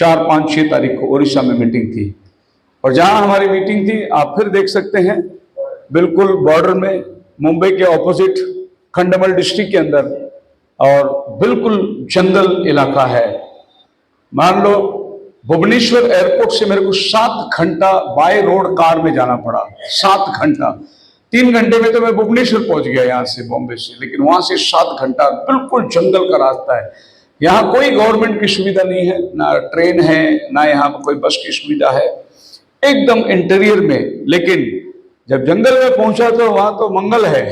4, 5, 6 तारीख को उड़ीसा में मीटिंग थी। और जहां हमारी मीटिंग थी आप फिर देख सकते हैं, बिल्कुल बॉर्डर में, मुंबई के ऑपोजिट खंडमल डिस्ट्रिक्ट के अंदर, और बिल्कुल जंगल इलाका है। मान लो भुवनेश्वर एयरपोर्ट से मेरे को 7 घंटा बाय रोड कार में जाना पड़ा, 7 घंटा। 3 घंटे में तो मैं भुवनेश्वर पहुंच गया यहाँ से, बॉम्बे से, लेकिन वहां से 7 घंटा, बिल्कुल जंगल का रास्ता है। यहाँ कोई गवर्नमेंट की सुविधा नहीं है, ना ट्रेन है, ना यहाँ पर कोई बस की सुविधा है, एकदम इंटीरियर में। लेकिन जब जंगल में पहुंचा तो वहां तो मंगल है,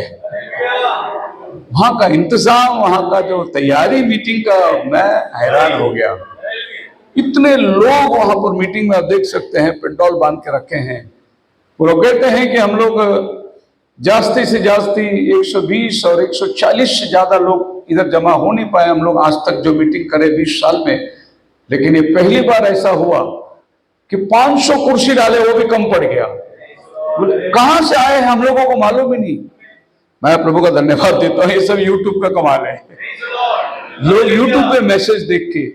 वहां का इंतजाम, वहां का जो तैयारी मीटिंग का, मैं हैरान हो गया। इतने लोग वहां पर मीटिंग में, आप देख सकते हैं, पेट्रोल बांध के रखे हैं। वो लोग कहते हैं कि हम लोग जास्ती से जास्ती 120 और 140 से ज्यादा लोग इधर जमा हो नहीं पाए हम लोग आज तक जो मीटिंग करे 20 साल में। लेकिन ये पहली बार ऐसा हुआ कि 500 कुर्सी डाले, वो भी कम पड़ गया। कहां से आए हम लोगों को मालूम ही नहीं। मैं प्रभु का धन्यवाद देता हूं, ये सब यूट्यूब का कमाल है। लोग यूट्यूब पे मैसेज देख के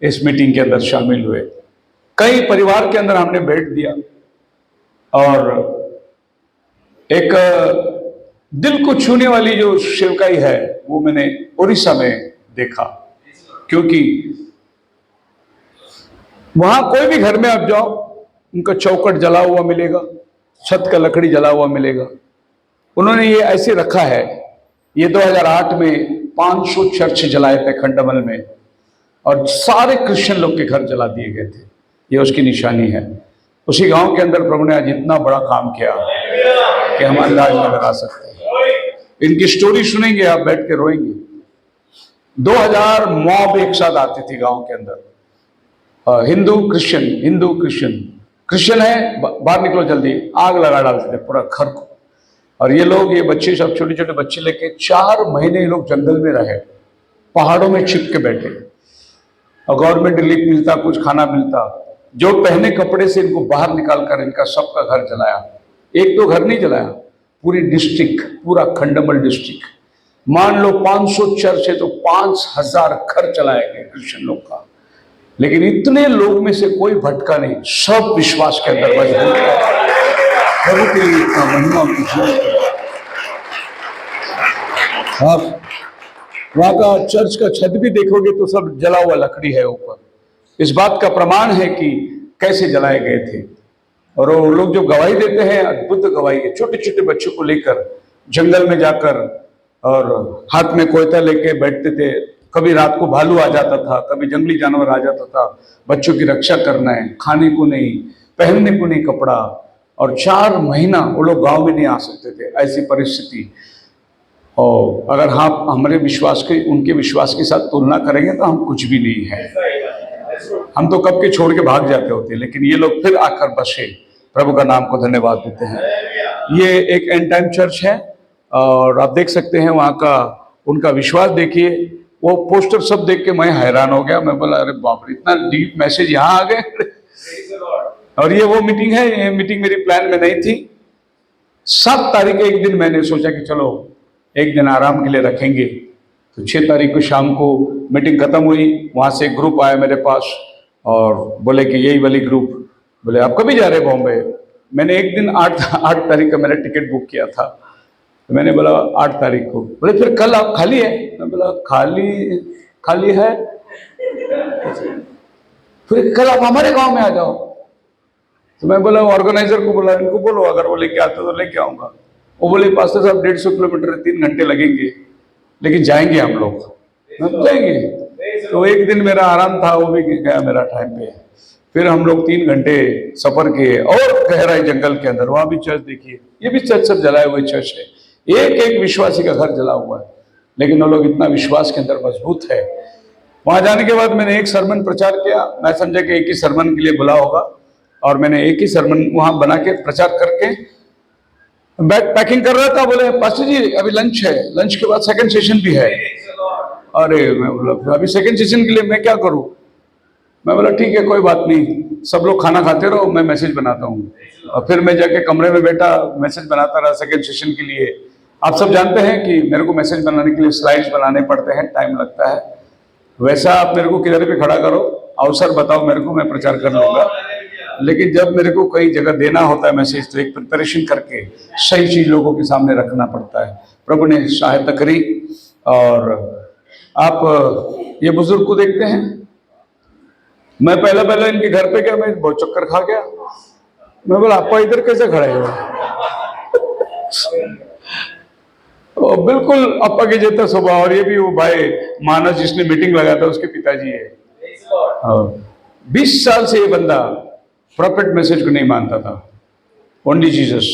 इस मीटिंग के अंदर शामिल हुए। कई परिवार के अंदर हमने बैठ दिया और एक दिल को छूने वाली जो सेवकाई है वो मैंने उड़ीसा में देखा। क्योंकि वहां कोई भी घर में आप जाओ, उनका चौखट जला हुआ मिलेगा, छत का लकड़ी जला हुआ मिलेगा। उन्होंने ये ऐसे रखा है। ये 2008 में 500 चर्च जलाए थे खंडमल में, और सारे क्रिश्चियन लोग के घर जला दिए गए थे। ये उसकी निशानी है। उसी गांव के अंदर प्रभु ने आज इतना बड़ा काम किया कि हम अंदाज में लगा सकते हैं। इनकी स्टोरी सुनेंगे आप, बैठ के रोएंगे। 2000 मॉब एक साथ आती थी गांव के अंदर, हिंदू क्रिश्चियन। क्रिश्चियन है, बाहर निकलो जल्दी, आग लगा डालते थे पूरा घर को। और ये लोग, ये बच्चे सब, छोटे छोटे बच्चे लेके 4 महीने ये लोग जंगल में रहे, पहाड़ों में छिप के बैठे। और गवर्नमेंट रिलीफ मिलता, कुछ खाना मिलता, जो पहने कपड़े से इनको बाहर निकाल कर इनका सबका घर जलाया। 1-2 घर नहीं जलाया, पूरी डिस्ट्रिक्ट, पूरा खंडमल डिस्ट्रिक्ट। मान लो 500 चर्च है तो 5000 घर चलाए गए क्रिश्चियन लोग का। लेकिन इतने लोग में से कोई भटका नहीं, सब विश्वास के अंदर मजबूत है। प्रभु के लिए इतना महिमा कीजिए। आप वहां का चर्च का छत भी देखोगे तो सब जला हुआ लकड़ी है ऊपर। इस बात का प्रमाण है कि कैसे जलाए गए थे। और वो लोग जो गवाही देते हैं, अद्भुत गवाही है। छोटे छोटे बच्चों को लेकर जंगल में जाकर, और हाथ में कोयता लेके बैठते थे। कभी रात को भालू आ जाता था, कभी जंगली जानवर आ जाता था। बच्चों की रक्षा करना है, खाने को नहीं, पहनने को नहीं कपड़ा। और 4 महीना वो लोग गांव में नहीं आ सकते थे, ऐसी परिस्थिति। और अगर आप हमारे विश्वास के, उनके विश्वास के साथ तुलना करेंगे तो हम कुछ भी नहीं है। हम तो कब के छोड़ के भाग जाते होते, लेकिन ये लोग फिर आकर बसे। प्रभु का नाम को धन्यवाद देते हैं। ये एक एंड टाइम चर्च है, और आप देख सकते हैं वहाँ का, उनका विश्वास देखिए। वो पोस्टर सब देख के मैं हैरान हो गया। मैं बोला, अरे बाप रे, इतना डीप मैसेज यहाँ आ गए। और ये वो मीटिंग है, ये मीटिंग मेरी प्लान में नहीं थी। 7 तारीख एक दिन मैंने सोचा कि चलो एक दिन आराम के लिए रखेंगे। तो 6 तारीख को शाम को मीटिंग खत्म हुई। वहाँ से एक ग्रुप आया मेरे पास और बोले कि यही वाली ग्रुप, बोले आप कभी जा रहे बॉम्बे? मैंने एक दिन 8 तारीख का मेरा टिकट बुक किया था। तो मैंने बोला 8 तारीख को। बोले फिर कल आप खाली है? मैं बोला खाली है। फिर कल आप हमारे गांव में आ जाओ। तो मैं बोला ऑर्गेनाइजर को बोला, इनको बोलो अगर वो लेके आते तो लेके आऊंगा। वो बोले पास्टर साहब 150 किलोमीटर 3 घंटे लगेंगे, लेकिन जाएंगे हम लोग। हम जाएंगे। तो एक दिन मेरा आराम था, वो भी गया मेरा टाइम पे। फिर हम लोग 3 घंटे सफर किए और गहराई जंगल के अंदर। वहां भी चर्च देखिए, ये भी चर्च सब जलाए हुए चर्च है। एक एक विश्वासी का घर जला हुआ है, लेकिन वो लोग इतना विश्वास के अंदर मजबूत है। वहां जाने के बाद मैंने एक सरमन प्रचार किया। मैं समझा कि एक ही सरमन के लिए बुला होगा, और मैंने एक ही सरमन वहां बना के प्रचार करके बैग पैकिंग कर रहा था। बोले पास्टर जी अभी लंच है, लंच के बाद सेकंड सेशन भी है। अरे मैं बोला अभी सेकंड सेशन के लिए मैं क्या करूं? मैं बोला ठीक है कोई बात नहीं, सब लोग खाना खाते रहो, मैं मैसेज बनाता हूँ। और फिर मैं जाके कमरे में बैठा, मैसेज बनाता रहा सेकंड सेशन के लिए। आप सब जानते हैं कि मेरे को मैसेज बनाने के लिए स्लाइड्स बनाने पड़ते हैं, टाइम लगता है। वैसा आप मेरे को किधर भी खड़ा करो, अवसर बताओ मेरे को, मैं प्रचार कर लूंगा। लेकिन जब मेरे को कई जगह देना होता है मैसेज, तो एक प्रिपरेशन करके सही चीज लोगों के सामने रखना पड़ता है। प्रभु ने सहायता करी। और आप ये बुजुर्ग को देखते हैं, मैं पहले इनके घर पे गया, मैं बहुत चक्कर खा गया। मैं बोला आपा इधर कैसे खड़े हो? और बिल्कुल अप्पा के जैसा स्वभाव। और ये भी वो भाई मानस जिसने मीटिंग लगाया था उसके पिताजी है। 20 साल से ये बंदा प्रॉफिट मैसेज को नहीं मानता था, ओनली जीसस,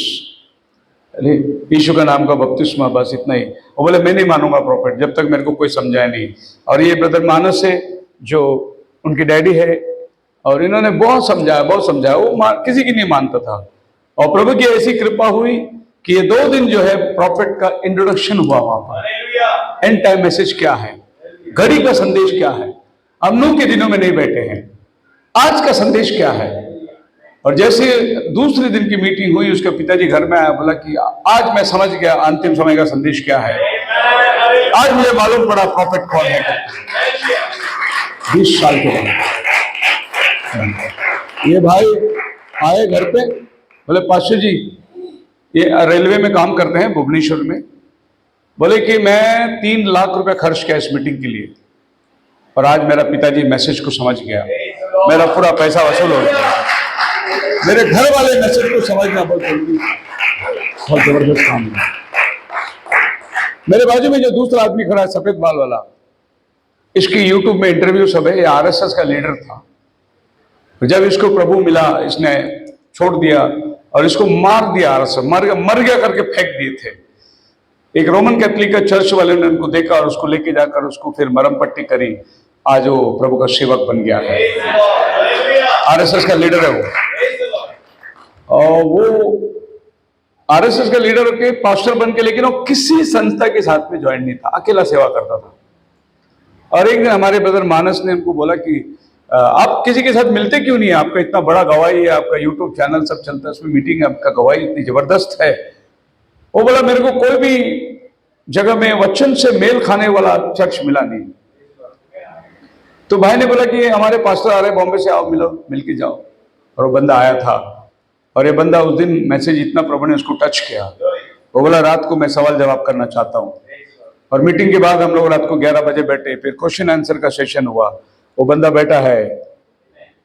अरे यीशु का नाम का बपतिस्मा, बस इतना ही। वो बोले मैं नहीं मानूंगा प्रॉफिट जब तक मेरे को कोई समझाए नहीं। और ये ब्रदर मानस है जो उनकी डैडी है, और इन्होंने बहुत समझाया वो किसी की नहीं मानता था। और प्रभु की ऐसी कृपा हुई कि ये 2 दिन जो है प्रॉफिट का इंट्रोडक्शन हुआ वहां पर। एंड टाइम मैसेज क्या है, घड़ी का संदेश क्या है, हम नूह के दिनों में नहीं बैठे हैं, आज का संदेश क्या है। और जैसे दूसरे दिन की मीटिंग हुई, उसके पिताजी घर में आया, बोला कि आज मैं समझ गया अंतिम समय का संदेश क्या है, आज मुझे मालूम पड़ा प्रॉफिट कौन है। 20 साल के बाद ये भाई आए घर पे, बोले पास्टर जी, ये रेलवे में काम करते हैं भुवनेश्वर में, बोले कि मैं 3 लाख रुपए खर्च किया इस मीटिंग के लिए, और आज मेरा पिताजी मैसेज को समझ गया, मेरा पूरा पैसा वसूल हो गया। मेरे घर वाले मैसेज को समझना बहुत जरूरी, बहुत जबरदस्त काम है। मेरे बाजू में जो दूसरा आदमी खड़ा है सफेद बाल वाला, इसकी यूट्यूब में इंटरव्यू सब है। ये आरएसएस का लीडर था। जब इसको प्रभु मिला, इसने छोड़ दिया और इसको मार दिया, आरएसएस मर गया करके फेंक दिए थे। एक रोमन कैथोलिक का चर्च वाले ने उनको देखा और उसको लेके जाकर उसको फिर मरम पट्टी करी। आज वो प्रभु का सेवक बन गया है, आरएसएस का लीडर है वो। और वो आरएसएस का लीडर के पास्टर बन के, लेकिन वो किसी संस्था के साथ में ज्वाइन नहीं था, अकेला सेवा करता था। और एक दिन हमारे ब्रदर मानस ने उनको बोला कि आप किसी के साथ मिलते क्यों नहीं है, आपका इतना बड़ा गवाही है, आपका यूट्यूब चैनल सब चलता है, उसमें मीटिंग है, आपका गवाही इतनी जबरदस्त है। वो बोला मेरे को कोई भी जगह में वचन से मेल खाने वाला चर्च मिला नहीं। तो भाई ने बोला कि हमारे पास्टर आ रहे बॉम्बे से, आओ मिलो, मिल के जाओ। और वो बंदा आया था, और ये बंदा उस दिन मैसेज इतना प्रभु ने उसको टच किया। वो बोला रात को मैं सवाल जवाब करना चाहता हूँ। और मीटिंग के बाद हम लोग रात को 11 बजे बैठे, फिर क्वेश्चन आंसर का सेशन हुआ। वो बंदा बैठा है,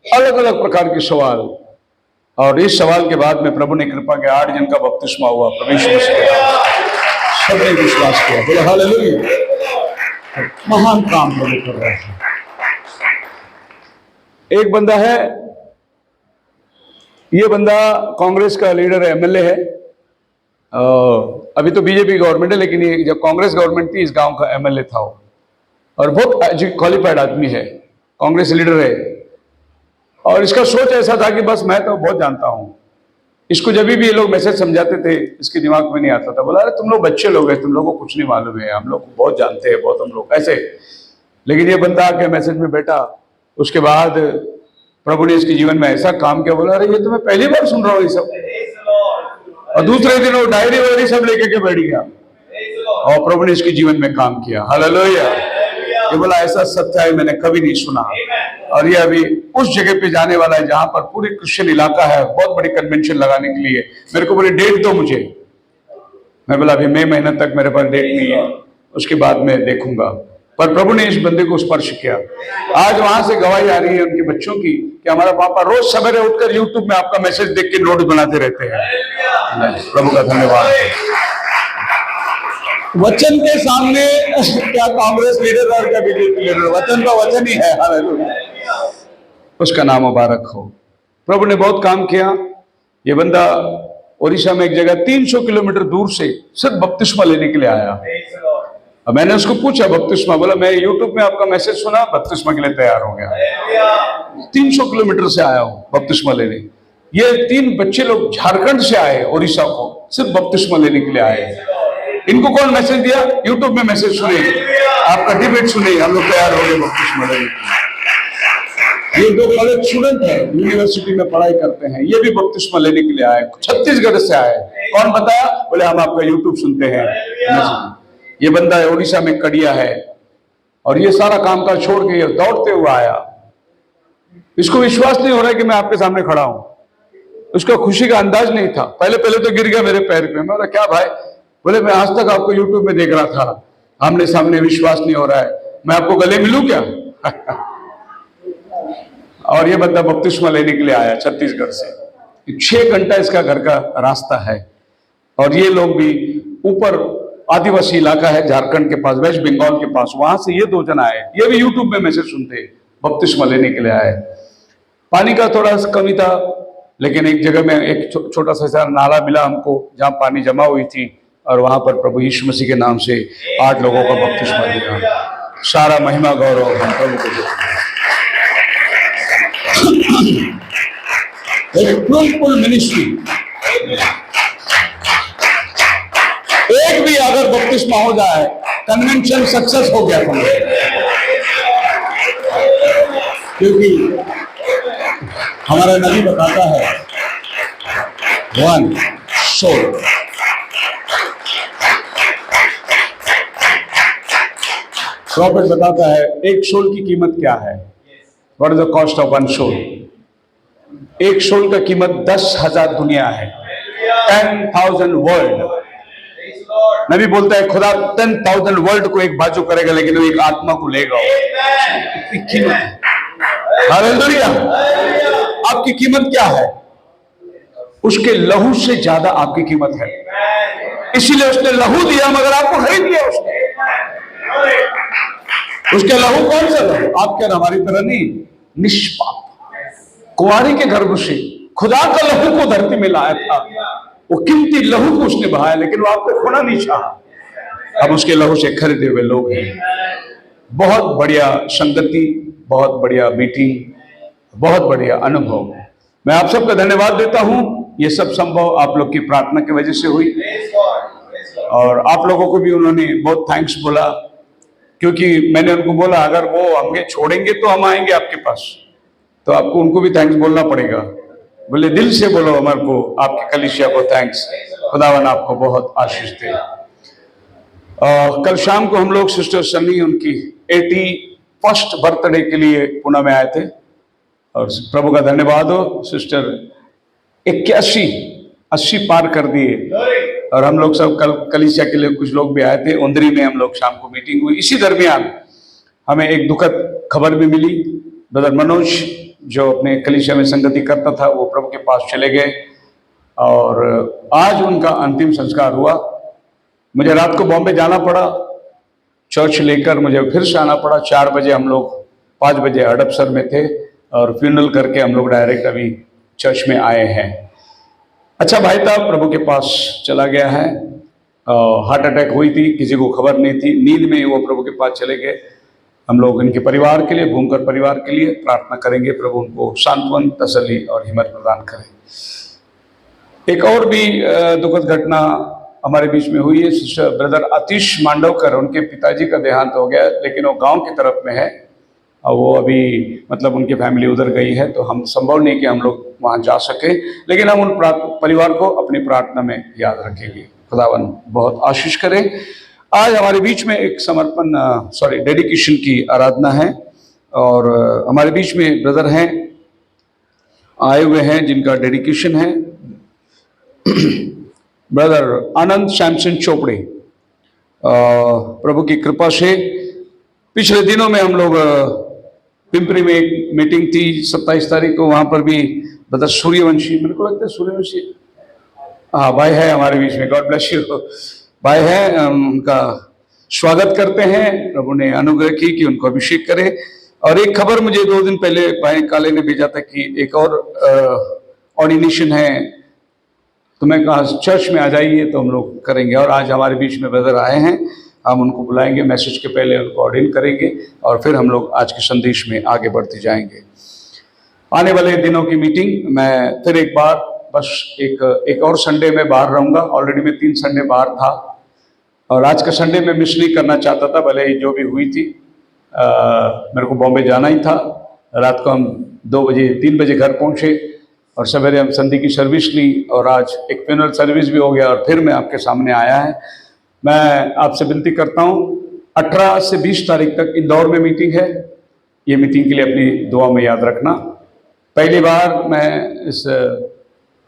अलग अलग प्रकार के सवाल, और इस सवाल के बाद में प्रभु ने कृपा के 8 जन का बपतिस्मा हुआ। परमेश्वर सबने विश्वास किया, बोला हालेलुया, महान काम प्रभु कर रहे हैं। एक बंदा है, ये बंदा कांग्रेस का लीडर है, एमएलए है। अभी तो बीजेपी गवर्नमेंट है, लेकिन ये जब कांग्रेस गवर्नमेंट थी इस गांव का एमएलए था वो, और बहुत क्वालिफाइड आदमी है, कांग्रेस लीडर है। और इसका सोच ऐसा था कि बस मैं तो बहुत जानता हूं। इसको जब भी ये लोग मैसेज समझाते थे इसके दिमाग में नहीं आता था। बोला अरे तुम लोग बच्चे लोग हैं, तुम लोगों को कुछ नहीं मालूम है, हम लोग बहुत जानते हैं, बहुत हम लोग ऐसे। लेकिन ये बंदा आके मैसेज में बैठा, उसके बाद प्रभु ने इसके जीवन में ऐसा काम किया। बोला अरे ये तो मैं पहली बार सुन रहा हूँ ये सब। और दूसरे दिन वो डायरी वायरी सब लेके के बैठ गया, और प्रभु ने इसके जीवन में काम किया। हालेलुया। ये बोला ऐसा सच्चाई मैंने कभी नहीं सुना। और ये अभी उस जगह पे जाने वाला है जहां पर पूरी क्रिश्चियन इलाका है, बहुत बड़ी कन्वेंशन लगाने के लिए। मेरे को बोले डेट दो मुझे। मैं बोला अभी मई महीने तक मेरे पास डेट नहीं है, उसके बाद मैं देखूंगा। पर प्रभु ने इस बंदे को स्पर्श किया। आज वहां से गवाही आ रही है उनके बच्चों की कि हमारा पापा रोज सवेरे उठकर यूट्यूब में आपका मैसेज देख के नोट बनाते रहते हैं। प्रभु का धन्यवाद। वचन के सामने क्या कांग्रेस लीडर और क्या बीजेपी लीडर, वचन का वचन ही है। हालेलुया, उसका नाम मुबारक हो। प्रभु ने बहुत काम किया। ये बंदा ओडिशा में एक जगह 300 किलोमीटर दूर से सिर्फ बपतिस्मा लेने के लिए आया। अब मैंने उसको पूछा बपतिस्मा, बोला मैं यूट्यूब में आपका मैसेज सुना, बपतिस्मा के लिए तैयार हो गया। 300 किलोमीटर से आया हूं बपतिस्मा लेने। ये 3 बच्चे लोग झारखंड से आए ओडिशा को, सिर्फ बपतिस्मा लेने के लिए आए। इनको कौन मैसेज दिया? यूट्यूब में मैसेज सुने, आपका डिबेट सुने, हम लोग तैयार हो गए बपतिस्मा लेने। ये 2 कॉलेज स्टूडेंट है, यूनिवर्सिटी में पढ़ाई करते हैं, ये भी बपतिस्मा लेने के लिए आए, छत्तीसगढ़ से आए। कौन बताया? बोले हम आपका यूट्यूब सुनते हैं। ये बंदा ओडिशा में कड़िया है, और ये सारा काम काज छोड़ के ये दौड़ते हुए आया। इसको विश्वास नहीं हो रहा है कि मैं आपके सामने खड़ा हूं। उसका खुशी का अंदाज नहीं था। पहले पहले तो गिर गया मेरे पैर पे। मैं बोला क्या भाई? बोले मैं आज तक आपको यूट्यूब में देख रहा था, आमने सामने विश्वास नहीं हो रहा है, मैं आपको गले मिलूं क्या? और ये बंदा बपतिस्मा लेने के लिए आया छत्तीसगढ़ से। 6 घंटा इसका घर का रास्ता है। और ये लोग भी ऊपर आदिवासी इलाका है झारखंड के पास, वेस्ट बंगाल के पास, वहां से ये 2 जन आए। ये भी यूट्यूब में मैसेज सुनते, बपतिस्मा लेने के लिए आए। पानी का थोड़ा कमी था, लेकिन एक जगह में एक छोटा सा नाला मिला हमको जहां पानी जमा हुई थी, और वहां पर प्रभु यीशु मसीह के नाम से 8 लोगों का बपतिस्मा दिया। सारा महिमा गौरव हम प्रभु को देते हैं। Fruitful ministry. एक भी अगर बपतिस्मा हो जाए, कन्वेंशन सक्सेस हो गया समझो। क्योंकि हमारा नबी बताता है 1 सोल। प्रॉफिट बताता है 1 सोल की कीमत क्या है। What is the cost of 1 soul? 1 soul का कीमत 10,000 दुनिया है, 10,000 वर्ल्ड। नबी बोलता है खुदा 10,000 वर्ल्ड को एक बाजू करेगा, लेकिन वो एक आत्मा को लेगा। इतनी कीमत है। हालेलुया। आपकी कीमत क्या है? उसके लहू से ज्यादा आपकी कीमत है। इसीलिए उसने लहू दिया, मगर आपको खरीद लिया उसने। उसके लहू कौन सा लहू? आपके और हमारी तरह नहीं, निष्पाप कुंवारी के गर्भ से खुदा का लहू को धरती में लाया था। वो कीमती लहू को उसने बहाया, लेकिन वो आपको खोना नहीं चाहा। अब उसके लहू से खरीदे हुए लोग हैं। बहुत बढ़िया संगति, बहुत बढ़िया मीटिंग, बहुत बढ़िया अनुभव। मैं आप सबका धन्यवाद देता हूं। ये सब संभव आप लोग की प्रार्थना की वजह से हुई, और आप लोगों को भी उन्होंने बहुत थैंक्स बोला, क्योंकि मैंने उनको बोला अगर वो हमें छोड़ेंगे तो हम आएंगे आपके पास, तो आपको उनको भी थैंक्स बोलना पड़ेगा। बोले दिल से बोलो हमारे को, आपकी कलीसिया को थैंक्स। खुदावन आपको बहुत आशीष दे। कल शाम को हम लोग सिस्टर सनी उनकी 81st बर्थडे के लिए पुणे में आए थे, और प्रभु का धन्यवाद हो, सिस्टर 81-80 पार कर दिए। और हम लोग सब कल कलीसिया के लिए कुछ लोग भी आए थे। उंदरी में हम लोग शाम को मीटिंग हुई। इसी दरमियान हमें एक दुखद खबर भी मिली। ब्रदर मनोज जो अपने कलीसिया में संगति करता था, वो प्रभु के पास चले गए, और आज उनका अंतिम संस्कार हुआ। मुझे रात को बॉम्बे जाना पड़ा, चर्च लेकर मुझे फिर से आना पड़ा। 4 बजे हम लोग 5 बजे हड़पसर में थे, और फ्यूनरल करके हम लोग डायरेक्ट अभी चर्च में आए हैं। अच्छा भाई था, प्रभु के पास चला गया है। हार्ट अटैक हुई थी, किसी को खबर नहीं थी। नींद में वो प्रभु के पास चले गए। हम लोग इनके परिवार के लिए, घूमकर परिवार के लिए प्रार्थना करेंगे। प्रभु उनको सांत्वन, तसल्ली और हिम्मत प्रदान करें। एक और भी दुखद घटना हमारे बीच में हुई है। सिस्टर ब्रदर आतिश मांडवकर, उनके पिताजी का देहांत हो गया, लेकिन वो गांव की तरफ में है, और वो अभी मतलब उनकी फैमिली उधर गई है, तो हम संभव नहीं कि हम लोग वहाँ जा सके, लेकिन हम उन परिवार को अपनी प्रार्थना में याद रखेंगे। खुदावन बहुत आशीष करें। आज हमारे बीच में एक डेडिकेशन की आराधना है, और हमारे बीच में ब्रदर हैं आए हुए हैं जिनका डेडिकेशन है। ब्रदर आनंद सैमसन चोपड़े। प्रभु की कृपा से पिछले दिनों में हम लोग पिंपरी में एक मीटिंग थी 27 तारीख को, वहां पर भी ब्रदर सूर्यवंशी, मेरे को लगता है सूर्यवंशी, हाँ भाई है हमारे बीच में, गॉड ब्लेस यू भाई है, उनका स्वागत करते हैं। प्रभु ने अनुग्रह की कि उनको अभिषेक करे। और एक खबर मुझे 2 दिन पहले भाई काले ने भेजा था कि एक और ऑर्डिनेशन है, तो मैं कहा चर्च में आ जाइए, तो हम लोग करेंगे। और आज हमारे बीच में ब्रदर आए हैं, हम उनको बुलाएंगे, मैसेज के पहले उनको ऑर्डिन करेंगे, और फिर हम लोग आज के संदेश में आगे बढ़ते जाएंगे। आने वाले दिनों की मीटिंग मैं फिर एक बार बस एक और संडे में बाहर रहूंगा। ऑलरेडी मैं 3 संडे बाहर था, और आज का संडे मैं मिस नहीं करना चाहता था, भले ही जो भी हुई थी। मेरे को बॉम्बे जाना ही था। रात को हम 3 बजे घर पहुंचे, और सवेरे हम संडे की सर्विस ली, और आज एक फ्यूनरल सर्विस भी हो गया, और फिर मैं आपके सामने आया है। मैं आपसे विनती करता हूँ, 18 से 20 तारीख तक इंदौर में मीटिंग है। ये मीटिंग के लिए अपनी दुआ में याद रखना। पहली बार मैं इस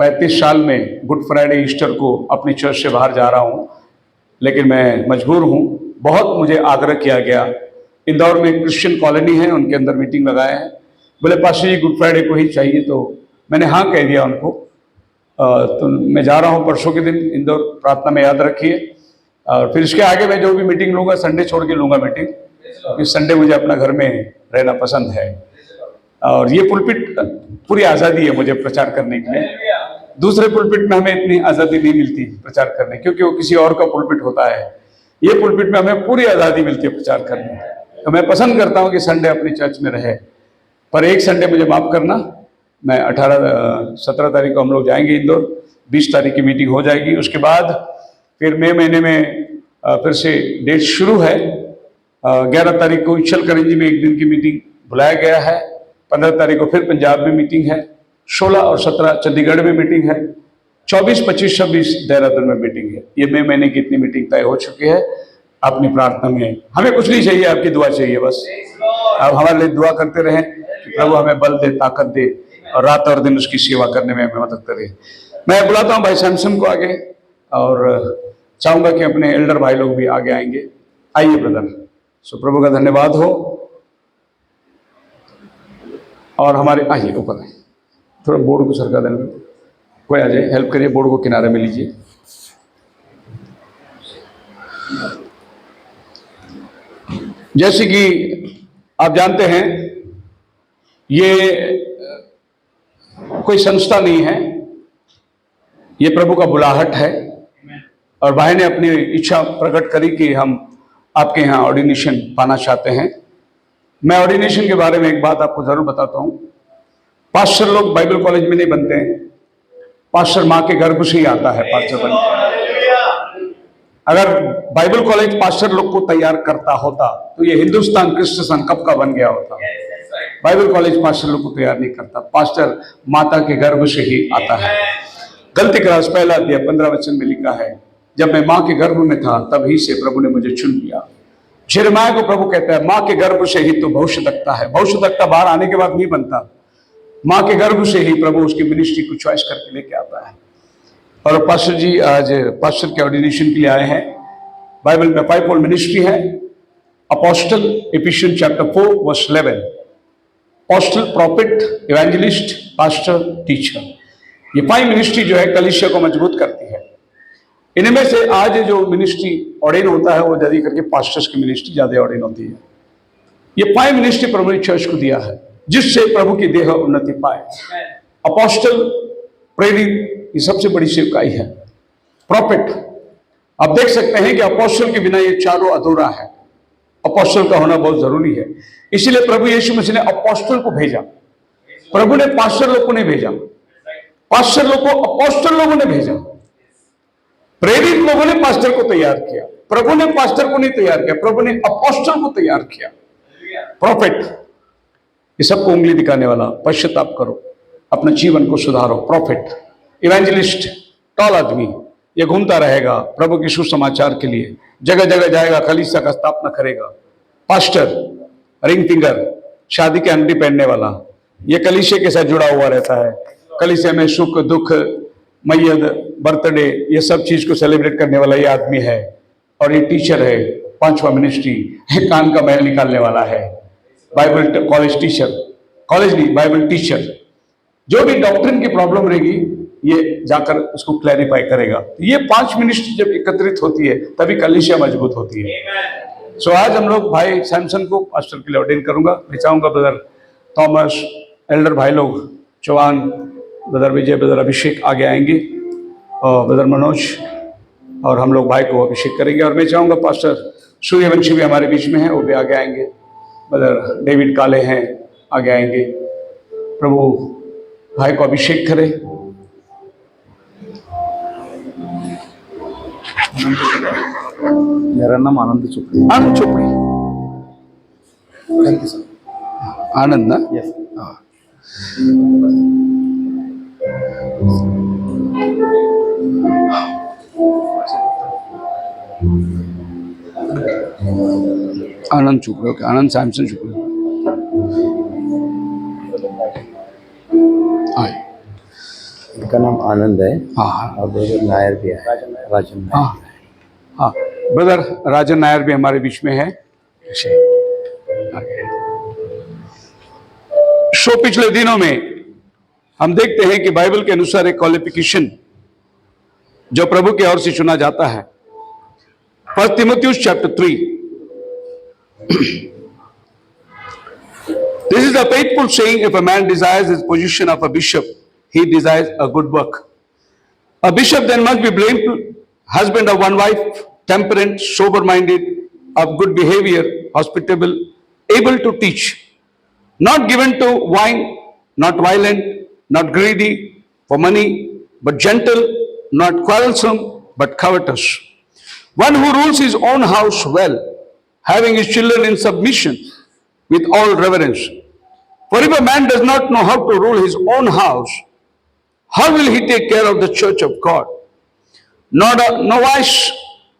35 साल में गुड फ्राइडे ईस्टर को अपनी चर्च से बाहर जा रहा हूँ, लेकिन मैं मजबूर हूँ। बहुत मुझे आग्रह किया गया। इंदौर में क्रिश्चियन कॉलोनी है, उनके अंदर मीटिंग लगाए हैं। बोले पास्टर जी गुड फ्राइडे को ही चाहिए, तो मैंने हाँ कह दिया उनको। तो मैं जा रहा हूँ परसों के दिन इंदौर, प्रार्थना में याद रखिए। और फिर इसके आगे मैं जो भी मीटिंग लूँगा संडे छोड़ के लूँगा मीटिंग, क्योंकि संडे मुझे अपना घर में रहना पसंद है। और ये पुलपिट पूरी आज़ादी है मुझे प्रचार करने के लिए। दूसरे पुलपिट में हमें इतनी आज़ादी नहीं मिलती प्रचार करने, क्योंकि वो किसी और का पुलपिट होता है। ये पुलपिट में हमें पूरी आज़ादी मिलती है प्रचार करने। तो मैं पसंद करता हूँ कि संडे अपनी चर्च में रहे, पर एक संडे मुझे माफ़ करना। मैं 17 तारीख को हम लोग जाएंगे इंदौर, 20 तारीख की मीटिंग हो जाएगी। उसके बाद फिर मई महीने में फिर से डेट शुरू है। 11 तारीख को इचलकरंजी में एक दिन की मीटिंग बुलाया गया है। 15 तारीख को फिर पंजाब में मीटिंग है। 16 और 17 चंडीगढ़ में मीटिंग है। 24, 25, 26 देहरादून में मीटिंग है। ये मई महीने की इतनी मीटिंग तय हो चुकी है। अपनी प्रार्थना में हमें कुछ नहीं चाहिए, आपकी दुआ चाहिए बस। आप हमारे लिए दुआ करते रहें कि प्रभु हमें बल दे, ताकत दे और रात और दिन उसकी सेवा करने में हमें मदद करे। मैं बुलाता हूँ भाई सैमसन को आगे, और चाहूंगा कि अपने एल्डर भाई लोग भी आगे आएंगे। आइए ब्रदर। सो प्रभु का धन्यवाद हो। और हमारे आइए ऊपर आइए, थोड़ा बोर्ड को सरका देना, कोई आ जाए हेल्प करिए, बोर्ड को किनारे में लीजिए। जैसे कि आप जानते हैं ये कोई संस्था नहीं है, ये प्रभु का बुलाहट है। और भाई ने अपनी इच्छा प्रकट करी कि हम आपके यहाँ ऑर्डिनेशन पाना चाहते हैं। मैं ऑर्डिनेशन के बारे में एक बात आपको जरूर बताता हूँ। पास्टर लोग बाइबल कॉलेज में नहीं बनते हैं, पास्टर माँ के गर्भ से ही आता है पास्टर बनकर। अगर बाइबल कॉलेज पास्टर लोग को तैयार करता होता तो ये हिंदुस्तान क्रिश्चियन संघ कब का बन गया होता। बाइबल कॉलेज पास्टर लोग को तैयार नहीं करता, पास्टर माता के गर्भ से ही आता है। गलती का राज 1 अध्याय 15 वचन में लिखा है, जब मैं माँ के गर्भ में था तभी से प्रभु ने मुझे चुन लिया। यिर्मयाह को प्रभु कहता है माँ के गर्भ से ही तो भविष्यद्वक्ता है। भविष्यद्वक्ता बाहर आने के बाद नहीं बनता, माँ के गर्भ से ही प्रभु उसकी मिनिस्ट्री को चॉइस करके लेके आता है। और पास्टर जी आज पास्टर के ऑर्डिनेशन के लिए आए हैं। बाइबल में 5 फोल्ड मिनिस्ट्री है। Apostle, Ephesians chapter 4 verse 11, apostle, prophet, evangelist, pastor, teacher. ये 5 मिनिस्ट्री जो है कलीसिया को मजबूत करती है। इनमें से आज जो मिनिस्ट्री ऑर्डिन होता है वो ज्यादा करके पास्टर्स की मिनिस्ट्री ज्यादा ऑर्डिन होती है। ये 5 मिनिस्ट्री प्रभु ने चर्च को दिया है जिससे प्रभु की देह उन्नति पाए। अपोस्टल, प्रेरित, ये सबसे बड़ी सेवकाई है। प्रॉफिट, आप देख सकते हैं कि अपोस्टल के बिना ये चारों अधूरा है। अपोस्टल का होना बहुत जरूरी है, इसलिए प्रभु यीशु मसीह ने अपोस्टल को भेजा। प्रभु ने पास्टर लोग को नहीं भेजा, पास्टर लोग को अपोस्टल लोगों ने भेजा। प्रेरित लोगों ने पास्टर को तैयार किया, प्रभु ने पास्टर को नहीं तैयार किया, प्रभु ने अपोस्टल को तैयार किया। प्रॉफिट, ये सबको उंगली दिखाने वाला, पश्चाताप करो, अपना जीवन को सुधारो। प्रॉफिट, इवेंजलिस्ट, टॉल आदमी, ये घूमता रहेगा प्रभु के सुसमाचार के लिए, जगह जगह जाएगा, कलीसिया का स्थापना करेगा। पास्टर, रिंग फिंगर, शादी के अंगूठी पहनने वाला, ये कलीसिया के साथ जुड़ा हुआ रहता है। कलीसिया में सुख दुख, मैयद, बर्थडे, ये सब चीज को सेलिब्रेट करने वाला ये आदमी है। और ये टीचर है, 5वां मिनिस्ट्री है, कान का मैल निकालने वाला है। बाइबल कॉलेज टीचर, कॉलेज नहीं, बाइबल टीचर। जो भी डॉक्ट्रिन की प्रॉब्लम रहेगी ये जाकर उसको क्लैरिफाई करेगा। ये 5 मिनिस्ट्री जब एकत्रित होती है तभी कलीसिया मजबूत होती है। सो आज हम लोग भाई सैमसन को पास्टर के लिए ऑर्डिन करूंगा। मैं चाहूंगा ब्रदर थॉमस, एल्डर भाई लोग चौहान, ब्रदर विजय, ब्रदर अभिषेक आगे आएंगे, और ब्रदर मनोज, और हम लोग भाई को अभिषेक करेंगे। और मैं चाहूंगा पास्टर सूर्यवंशी भी हमारे बीच में है, वो भी आगे आएंगे। ब्रदर डेविड काले हैं, आगे आएंगे। प्रभु भाई को अभिषेक करे। मेरा नाम आनंद चोपड़ी। आनंद चोपड़ी, थैंक यू सर। आनंद ना? यस। हाँ। आनंद चोपड़ी, ओके, आनंद सैमसन चोपड़ी। आए। इनका नाम आनंद है हाँ और ब्रदर नायर भी है, राजन नायर। हाँ हाँ, ब्रदर राजन नायर भी हमारे बीच में है। सो पिछले दिनों में हम देखते हैं कि बाइबल के अनुसार एक क्वालिफिकेशन जो प्रभु की ओर से चुना जाता है। 1 Timothy chapter 3, this is a faithful saying, if a man desires his position of a bishop, he desires a good work. A bishop then must be blamed, husband of one wife, temperate, sober-minded, of good behavior, hospitable, able to teach, not given to wine, not violent, not greedy for money, but gentle, not quarrelsome, but covetous. One who rules his own house well, having his children in submission with all reverence. For if a man does not know how to rule his own house, how will he take care of the church of God? No wise,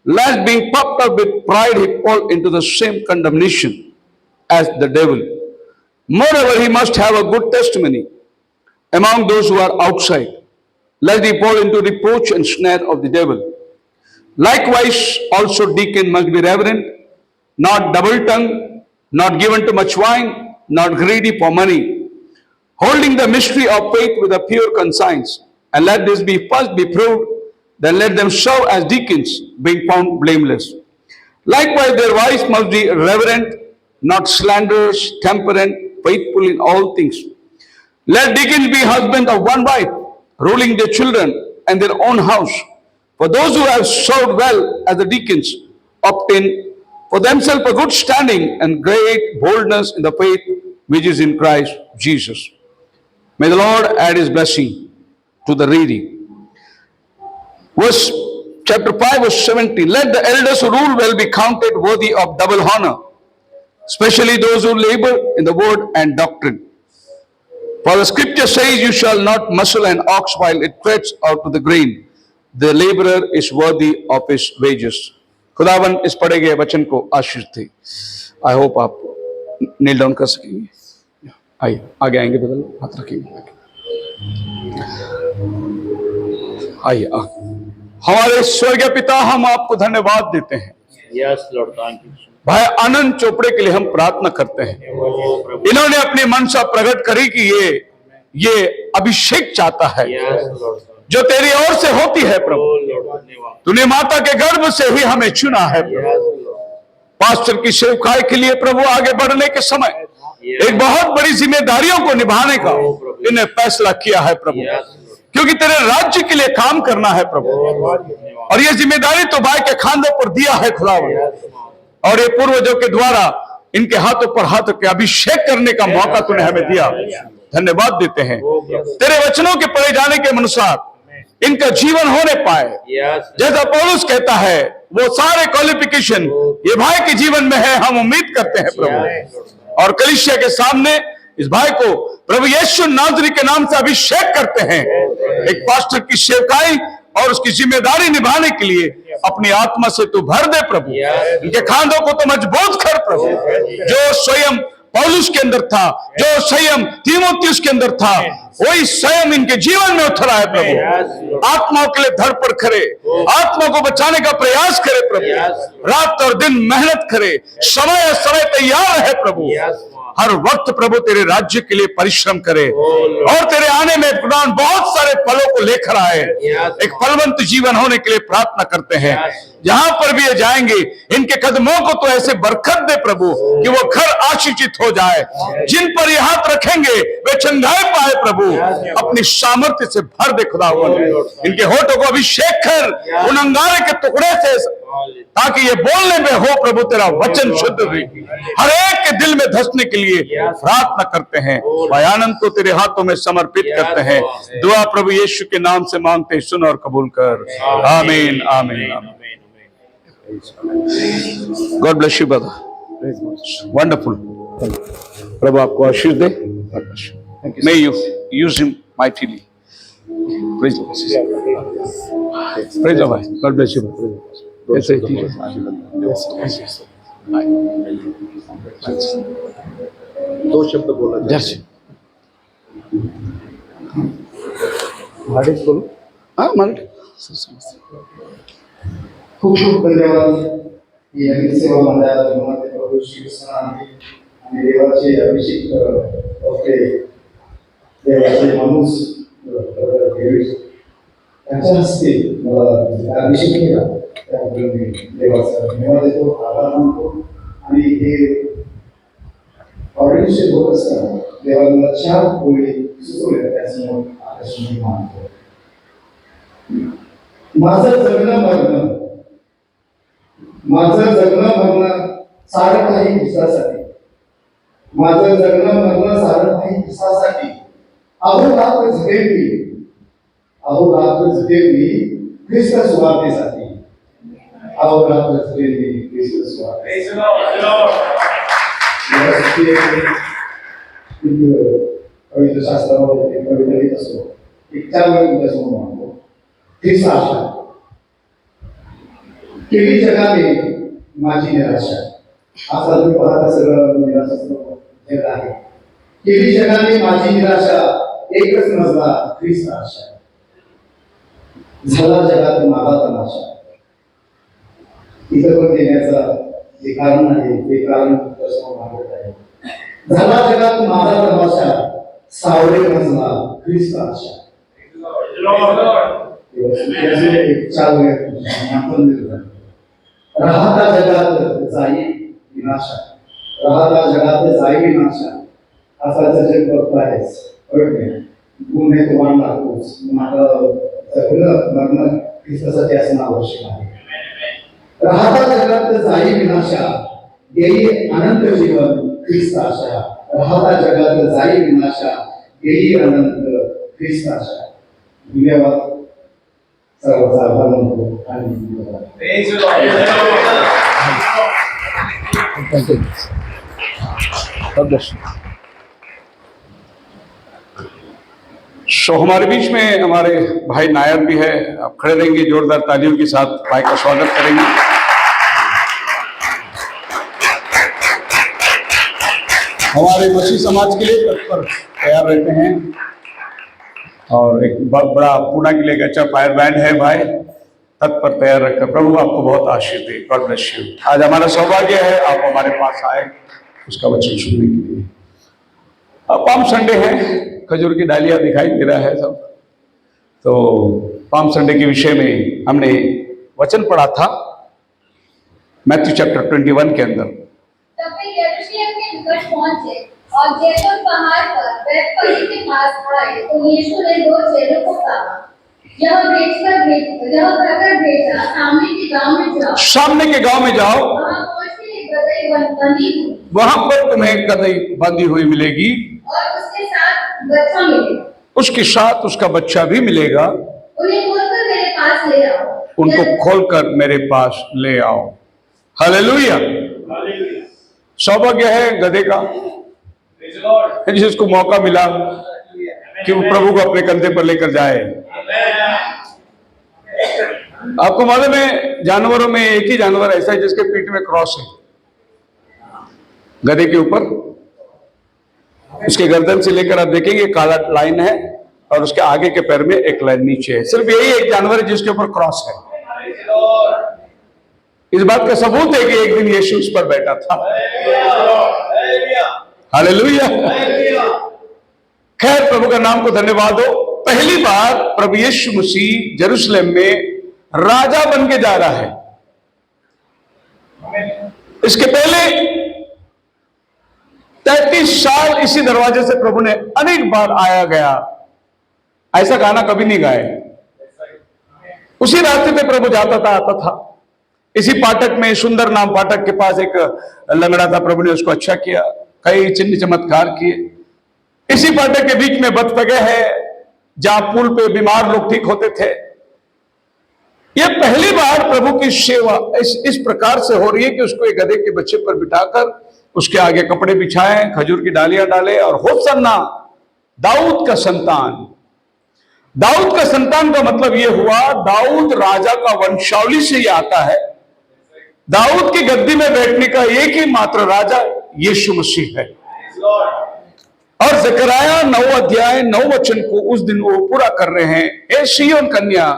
lest being puffed up with pride he fall into the same condemnation as the devil. Moreover, he must have a good testimony among those who are outside, lest he fall into reproach and snare of the devil. Likewise, also deacon must be reverent, not double-tongued, not given to much wine, not greedy for money, holding the mystery of faith with a pure conscience. And let this be first be proved, then let them serve as deacons, being found blameless. Likewise, their wives must be reverent, not slanderers, temperate, faithful in all things. Let deacons be husbands of one wife, ruling their children and their own house. For those who have served well as the deacons obtain for themselves a good standing and great boldness in the faith which is in Christ Jesus. May the Lord add his blessing to the reading. Chapter 5, verse 17. Let the elders who rule well be counted worthy of double honor, especially those who labor in the word and doctrine. For the scripture says, you shall not muzzle an ox while it treads out to the grain. The laborer is worthy of his wages. खुदावन इस पढ़े गए वचन को आशीष थे। I hope आप नील down कर सकेंगे। आइए आगे आएंगे, बदल हाथ रखेंगे। आइए हमारे स्वर्गीय पिता, हम आपको धन्यवाद देते हैं। Yes Lord, thank you. भाई आनंद चोपड़े के लिए हम प्रार्थना करते हैं। इन्होंने अपनी मनसा प्रकट करी कि ये अभिषेक चाहता है जो तेरी ओर से होती है। प्रभु तूने माता के गर्भ से ही हमें चुना है। पास्टर की सेवकाई के लिए प्रभु आगे बढ़ने के समय एक बहुत बड़ी जिम्मेदारियों को निभाने का इन्हें फैसला किया है प्रभु, क्योंकि तेरे राज्य के लिए काम करना है प्रभु। और ये जिम्मेदारी तो भाई के खांधों पर दिया है खुदावन, और ये पूर्वजों के द्वारा इनके हाथों पर हाथों के अभिषेक करने का मौका तूने हमें दिया। धन्यवाद देते हैं। तेरे वचनों के पढ़े जाने के अनुसार इनका जीवन होने पाए, जैसा पौलुस कहता है, वो सारे क्वालिफिकेशन ये भाई के जीवन में है। हम उम्मीद करते हैं प्रभु, और कलीसिया के सामने इस भाई को प्रभु यीशु नाज़री के नाम से अभिषेक करते हैं एक पास्टर की सेवकाई और उसकी जिम्मेदारी निभाने के लिए। अपनी आत्मा से तू भर दे प्रभु, इनके खांधों को तो मजबूत कर प्रभु। जो स्वयं पौलुस के अंदर था, जो स्वयं तीमुथियुस के अंदर था, वही स्वयं इनके जीवन में उतरा है प्रभु। आत्माओं के लिए धड़पड़ करे, आत्मा को बचाने का प्रयास करे प्रभु। रात और दिन मेहनत करे, समय समय तैयार है प्रभु। हर वक्त प्रभु तेरे राज्य के लिए परिश्रम करे और तेरे आने में खुदा बहुत सारे फलों को लेकर आए। एक फलवंत जीवन होने के लिए प्रार्थना करते हैं। जहां पर भी ये जाएंगे इनके कदमों को तो ऐसे बरकत दे प्रभु कि वो घर आशीषित हो जाए। जिन पर ये हाथ रखेंगे वे चंगाई पाए प्रभु। अपनी सामर्थ्य से भर दे खुदावन, इनके होठों को अभिषेक कर उन अंगारे के टुकड़े से, ताकि ये बोलने में हो प्रभु तेरा वचन शुद्ध हो, हर एक के दिल में धंसने के लिए प्रार्थना करते हैं। भाई आनंद को तेरे हाथों में समर्पित करते हैं। दुआ प्रभु यीशु के नाम से मांगते हैं, सुन और कबूल कर। आमीन आमीन आमीन। God bless you brother, wonderful. प्रभु आपको आशीष दे। May you use him mightily. Praise praise भाई, गॉड ब्लेस यू। ऐसे ही दो शब्द बोला। मराठीत बोलू. हाँ मराठी. खूप खूप धन्यवाद. ही नवीन सेवा मंडळाला जीवनात प्रभू श्री कृष्ण आणि देवाचे अभिषेक होते. देवाचे माणूस त्यांच्या हस्ते मला अभिषेक केला. त्याबद्दल मी देवाचा धन्यवाद देतो, आभार मानतो. आणि हे ऑर्डिनेशन होत असताना देवाला मला 4 गोळी सुचवल्या, त्यासमोर आकाश मानतो. माझं जगणं मरणं सारं काही दिवसासाठी. माझं जगणं मरणं सारं काही दिवसासाठी. अहोरात्र झटेल मी ख्रिस्त सुवार्तेसाठी. अहोरात्र झटेल मी ख्रिस्त सुवार्तेसाठी. पवित्र शास्त्रामध्ये कविता लिहित असतो. एक 4 वेळ तुमच्यासमोर मानतो. ख्रिस्त आशा. केली जगाने माझी निराशा. आता तुम्ही पाहता सगळं निराशाचं जग आहे. केली जगाने माझी निराशा, एकच मजला ख्रिस्त आशा. झाला जगात माझा तमाशा. इथं पण देण्याचा जे कारण आहे ते कारण समोर मागत आहे. झाला जगात माझा तमाशा, सावळे मजला ख्रिस्त आशा. राहता जगात जाई विनाशा. असाचं जग बघतायच. पुणे तो वाढ लागतोच. मात्र सगळं मरण ख्रिस्तासाठी असणं आवश्यक आहे. राहता जगात जाई विनाशा, येई अनंत जीवन ख्रिस्त आशा. राहता जगात जाई विनाशा, येई अनंत ख्रिस्त आशा. धन्यवाद. सर्वांचा आभार मानतो आणि सो हमारे बीच में हमारे भाई नायर भी है. आप खड़े रहेंगे, जोरदार तालियों के साथ भाई का स्वागत करेंगे. हमारे मसीह समाज के लिए तत्पर तैयार रहते हैं. और एक बहुत बड़ा पूना के लिए एक अच्छा फायर बैंड है भाई, तत्पर तैयार रखकर. प्रभु आपको बहुत आशीष दे. God bless you. आज हमारा सौभाग्य है आप हमारे पास आए उसका वचन सुनने के लिए. अब पाम संडे है, खजूर की डालियां दिखाई दे रहा है सब. तो पाम संडे के विषय में हमने वचन पढ़ा था मैथ्यू चैप्टर 21 के अंदर. तब वे यरूशलेम के निकट पहुंचे और जैतून पहाड़ पर बैतफगे के पास आए तो यीशु ने 2 चेलों को कहा, यह प्रकट भेजा, सामने के गांव में जाओ, वहां पर तुम्हें गदही बंधी हुई मिलेगी और उसके साथ बच्चा मिलेगा. उसके साथ उसका बच्चा भी मिलेगा. उन्हें खोलकर मेरे पास ले आओ. उनको खोलकर मेरे पास ले आओ. हालेलुया. सौभाग्य है गधे का जिसको मौका मिला कि वो प्रभु को अपने कंधे पर लेकर जाए. आपको मालूम है जानवरों में एक ही जानवर ऐसा है जिसके पीठ में क्रॉस है. गधे के ऊपर उसके गर्दन से लेकर आप देखेंगे काला लाइन है और उसके आगे के पैर में एक लाइन नीचे है. सिर्फ यही एक जानवर है जिसके ऊपर क्रॉस है. इस बात का सबूत है कि एक दिन यीशु उस पर बैठा था. हालेलुया. खैर प्रभु का नाम को धन्यवाद हो. पहली बार प्रभु यीशु मसीह जेरूशलेम में राजा बन के जा रहा है. इसके पहले 33 साल इसी दरवाजे से प्रभु ने अनेक बार आया गया. ऐसा गाना कभी नहीं गाए. उसी रास्ते पे प्रभु जाता था आता था. इसी पाठक में सुंदर नाम पाठक के पास एक लंगड़ा था. प्रभु ने उसको अच्छा किया, कई चिन्ह चमत्कार किए. इसी पाठक के बीच में बतपगे है जहां पुल पे बीमार लोग ठीक होते थे. यह पहली बार प्रभु की सेवा इस प्रकार से हो रही है कि उसको एक गधे के बच्चे पर बिठाकर उसके आगे कपड़े बिछाएं, खजूर की डालियां डाले और होसन्ना दाऊद का संतान. दाऊद का संतान का मतलब यह हुआ दाऊद राजा का वंशावली से ही आता है. दाऊद की गद्दी में बैठने का एक ही मात्र राजा यीशु मसीह है. और ज़करया 9 अध्याय 9 वचन को उस दिन वो पूरा कर रहे हैं। हे सिय्योन कन्या,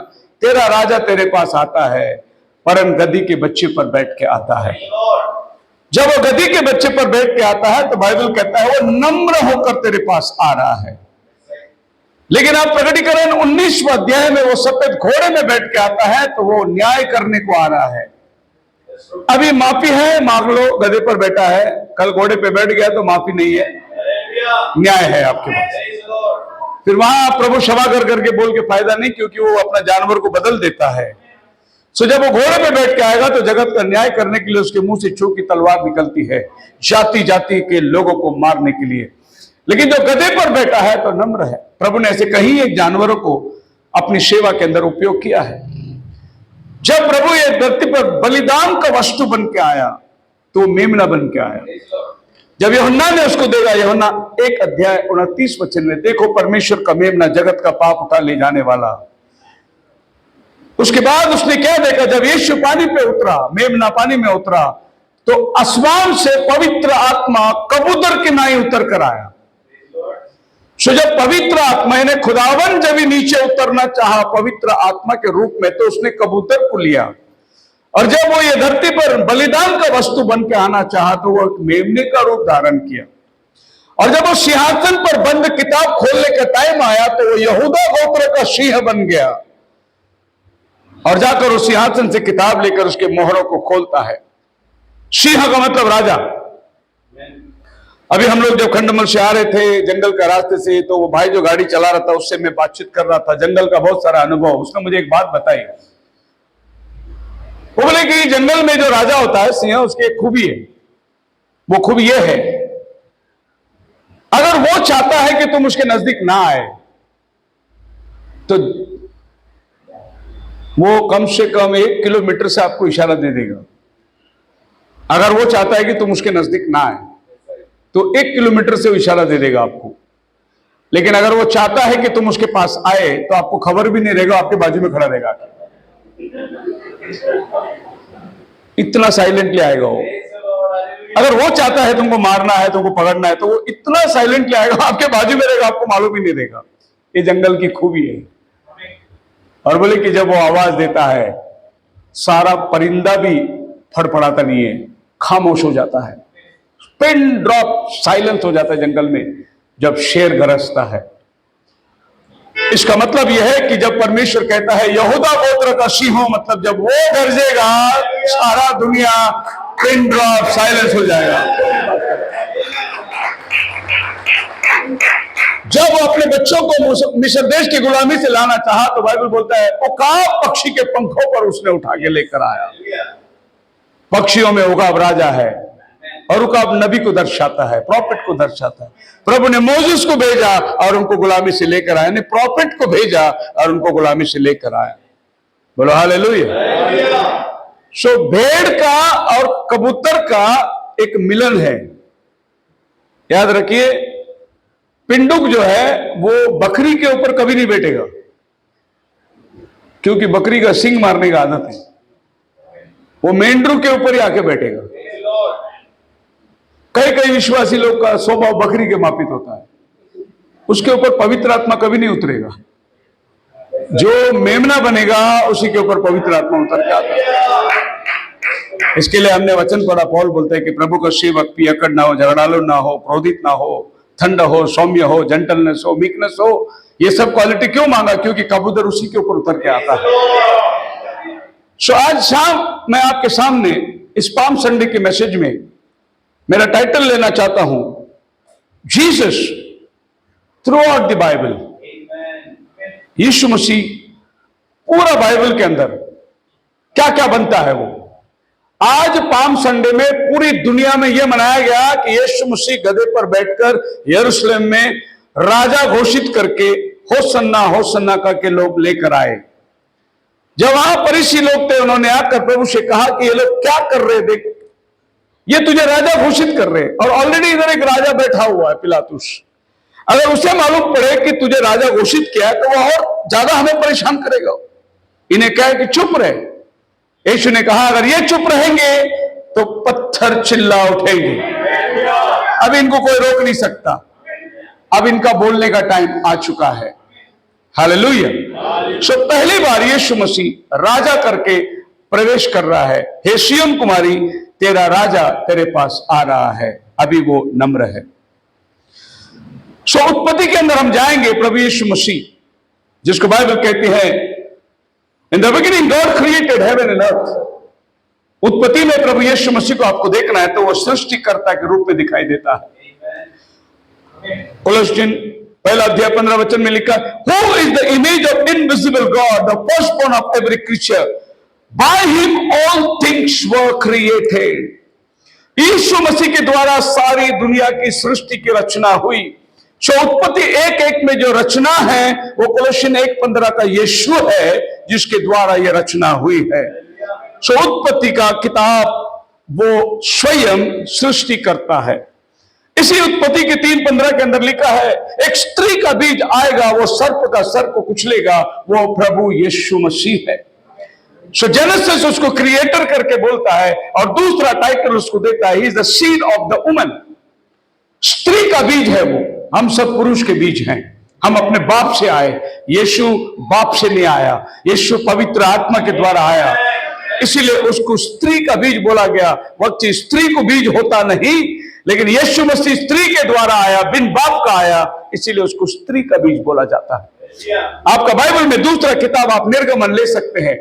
तेरा राजा तेरे पास आता है, परम गद्दी के बच्चे पर बैठ के आता है। जब वो गद्दी के बच्चे पर बैठ के आता है तो बाइबल कहता है वो नम्र होकर तेरे पास आ रहा है। लेकिन आप प्रकटीकरण 19वें अध्याय में वो सफेद घोड़े में बैठ के आता है तो वो न्याय करने को आ रहा है। अभी माफी है, मांग लो, गधे पर बैठा है, कल घोड़े पे बैठ गया तो माफी नहीं है, न्याय है आपके पास। फिर वहां प्रभु क्षमा कर करके बोल के फायदा नहीं, क्योंकि वो अपना जानवर को बदल देता है। सो जब वो घोड़े पे बैठ के आएगा तो जगत का न्याय करने के लिए उसके मुंह से छू की तलवार निकलती है, जाति जाति के लोगों को मारने के लिए। लेकिन जो गधे पर बैठा है तो नम्र है। प्रभु ने ऐसे कहीं एक जानवरों को अपनी सेवा के अंदर उपयोग किया है। जब प्रभु ये धरती पर बलिदान का वस्तु बन के आया तो मेमना बन के आया। जब यूहन्ना ने उसको देखा, यूहन्ना 1 अध्याय 29 वचन में, देखो परमेश्वर का मेमना, जगत का पाप उठा ले जाने वाला। उसके बाद उसने क्या देखा, जब यीशु पानी पे उतरा, मेमना पानी में उतरा, तो आसमान से पवित्र आत्मा कबूतर के नाई उतर कर आया। सो जब पवित्र आत्मा ने खुदावन जब ही नीचे उतरना चाहा पवित्र आत्मा के रूप में, तो उसने कबूतर को लिया। और जब वो ये धरती पर बलिदान का वस्तु बन के आना चाहा तो वो मेमने का रूप धारण किया। और जब वो सिंहासन पर बंद किताब खोलने का टाइम आया तो वो यहूदा गोत्र का सिंह बन गया और जाकर उस सिंहासन से किताब लेकर उसके मोहरों को खोलता है। सिंह का मतलब राजा। अभी हम लोग जब खंडमल से आ रहे थे जंगल का रास्ते से, तो वो भाई जो गाड़ी चला रहा था उससे मैं बातचीत कर रहा था, जंगल का बहुत सारा अनुभव। उसने मुझे एक बात बताई। वो बोले कि जंगल में जो राजा होता है सिंह, उसकी एक खूबी है। वो खूबी ये है, अगर वो चाहता है कि तुम उसके नजदीक ना आए तो वो कम से कम 1 किलोमीटर से आपको इशारा दे देगा। अगर वो चाहता है कि तुम उसके नजदीक ना आए तो 1 किलोमीटर से वो इशारा दे देगा आपको। लेकिन अगर वो चाहता है कि तुम उसके पास आए तो आपको खबर भी नहीं रहेगा, आपके बाजू में खड़ा रहेगा। इतना साइलेंटली आएगा वो। अगर वो चाहता है तुमको मारना है, तुमको पकड़ना है, तो वो इतना साइलेंटली आएगा, आपके बाजू में रहेगा, आपको मालूम ही नहीं रहेगा। ये जंगल की खूबी है। और बोले कि जब वो आवाज देता है सारा परिंदा भी फड़फड़ाता नहीं है, खामोश हो जाता है, पिन ड्रॉप साइलेंस हो जाता है जंगल में जब शेर गरजता है। इसका मतलब यह है कि जब परमेश्वर कहता है यहूदा गोत्र का सिंह, मतलब जब वो गरजेगा सारा दुनिया पिन ड्रॉप साइलेंस हो जाएगा। जब वो अपने बच्चों को मिस्र देश की गुलामी से लाना चाहा तो बाइबल बोलता है उकाब पक्षी के पंखों पर उसने उठा के लेकर आया। पक्षियों में उकाब राजा है और उकाब नबी को दर्शाता है, प्रॉफिट को दर्शाता है। प्रभु ने मोसेस को भेजा और उनको गुलामी से लेकर आया, ने प्रॉफिट को भेजा और उनको गुलामी से लेकर आया। बोलो हालेलुया। सो भेड़ का और कबूतर का एक मिलन है। याद रखिए, पिंडुक जो है वो बकरी के ऊपर कभी नहीं बैठेगा, क्योंकि बकरी का सींग मारने का आदत है। वो मेंढरू के ऊपर ही आके बैठेगा। कई कई विश्वासी लोग का स्वभाव बकरी के मापित होता है, उसके ऊपर पवित्र आत्मा कभी नहीं उतरेगा। जो मेमना बनेगा उसी के ऊपर पवित्र आत्मा उतर के आता है। इसके लिए हमने वचन पढ़ा, पौल बोलते हैं कि प्रभु का सेवक पियक्कड़ ना हो, झगड़ालू ना हो, क्रोधित ना हो, ठंडा हो, सौम्य हो, जेंटलनेस हो, मीकनेस हो। ये सब क्वालिटी क्यों मांगा? क्योंकि कबूतर उसी के ऊपर उतर के आता है। सो आज शाम मैं आपके सामने इस पाम संडे के मैसेज में मेरा टाइटल लेना चाहता हूं, Jesus throughout the Bible. यीशु मसीह पूरा बाइबल के अंदर क्या क्या बनता है वो। आज पाम संडे में पूरी दुनिया में यह मनाया गया कि यीशु मसीह गधे पर बैठकर यरूशलेम में राजा घोषित करके होसन्ना होसन्ना करके लोग लेकर आए। जब वहां फरीसी लोग थे, उन्होंने आकर प्रभु से कहा कि ये लोग क्या कर रहे, देख ये तुझे राजा घोषित कर रहे, और ऑलरेडी इधर एक राजा बैठा हुआ है पिलातुस। अगर उसे मालूम पड़े कि तुझे राजा घोषित किया है तो वह और ज्यादा हमें परेशान करेगा। इन्हें कहे कि चुप रहे। यीशु ने कहा अगर ये चुप रहेंगे तो पत्थर चिल्ला उठेंगे। अब इनको कोई रोक नहीं सकता। अब इनका बोलने का टाइम आ चुका है। हालेलुया। सो पहली बार यीशु मसीह राजा करके प्रवेश कर रहा है। हे सिय्योन कुमारी, तेरा राजा तेरे पास आ रहा है। अभी वो नम्र है। सो उत्पत्ति के अंदर हम जाएंगे। प्रभु यीशु मसीह, जिसको बाइबल कहती है in the beginning God created heaven and earth. उत्पत्ति में प्रभु यीशु मसीह को आपको देखना है तो वो सृष्टिकर्ता के रूप में दिखाई देता है। कोलोस्यन पहला अध्याय 15 वचन में लिखा, who is the image of invisible God, the firstborn of every creature, by him all things were created. यीशु मसीह के द्वारा सारी दुनिया की सृष्टि की रचना हुई। सो उत्पत्ति 1:1 में जो रचना है वो कोलोस्यन 1:15 का यीशु है, जिसके द्वारा यह रचना हुई है। सो उत्पत्ति का किताब वो स्वयं सृष्टि करता है। इसी उत्पत्ति के 3:15 के अंदर लिखा है, एक स्त्री का बीज आएगा, वो सर्प का सर को कुचलेगा, वो प्रभु यीशु मसीह है। सो जेनेसिस उसको क्रिएटर करके बोलता है और दूसरा टाइटल उसको देता है, he is the seed of the woman. स्त्री का बीज है वो। हम सब पुरुष के बीज हैं। हम अपने बाप से आए, यीशु बाप से नहीं आया, यीशु पवित्र आत्मा के द्वारा आया, इसीलिए उसको स्त्री का बीज बोला गया। वक्त स्त्री को बीज होता नहीं, लेकिन यीशु मसीह स्त्री के द्वारा आया, बिन बाप का आया, इसीलिए उसको स्त्री का बीज बोला जाता है। आपका बाइबल में दूसरा किताब आप निर्गमन ले सकते हैं।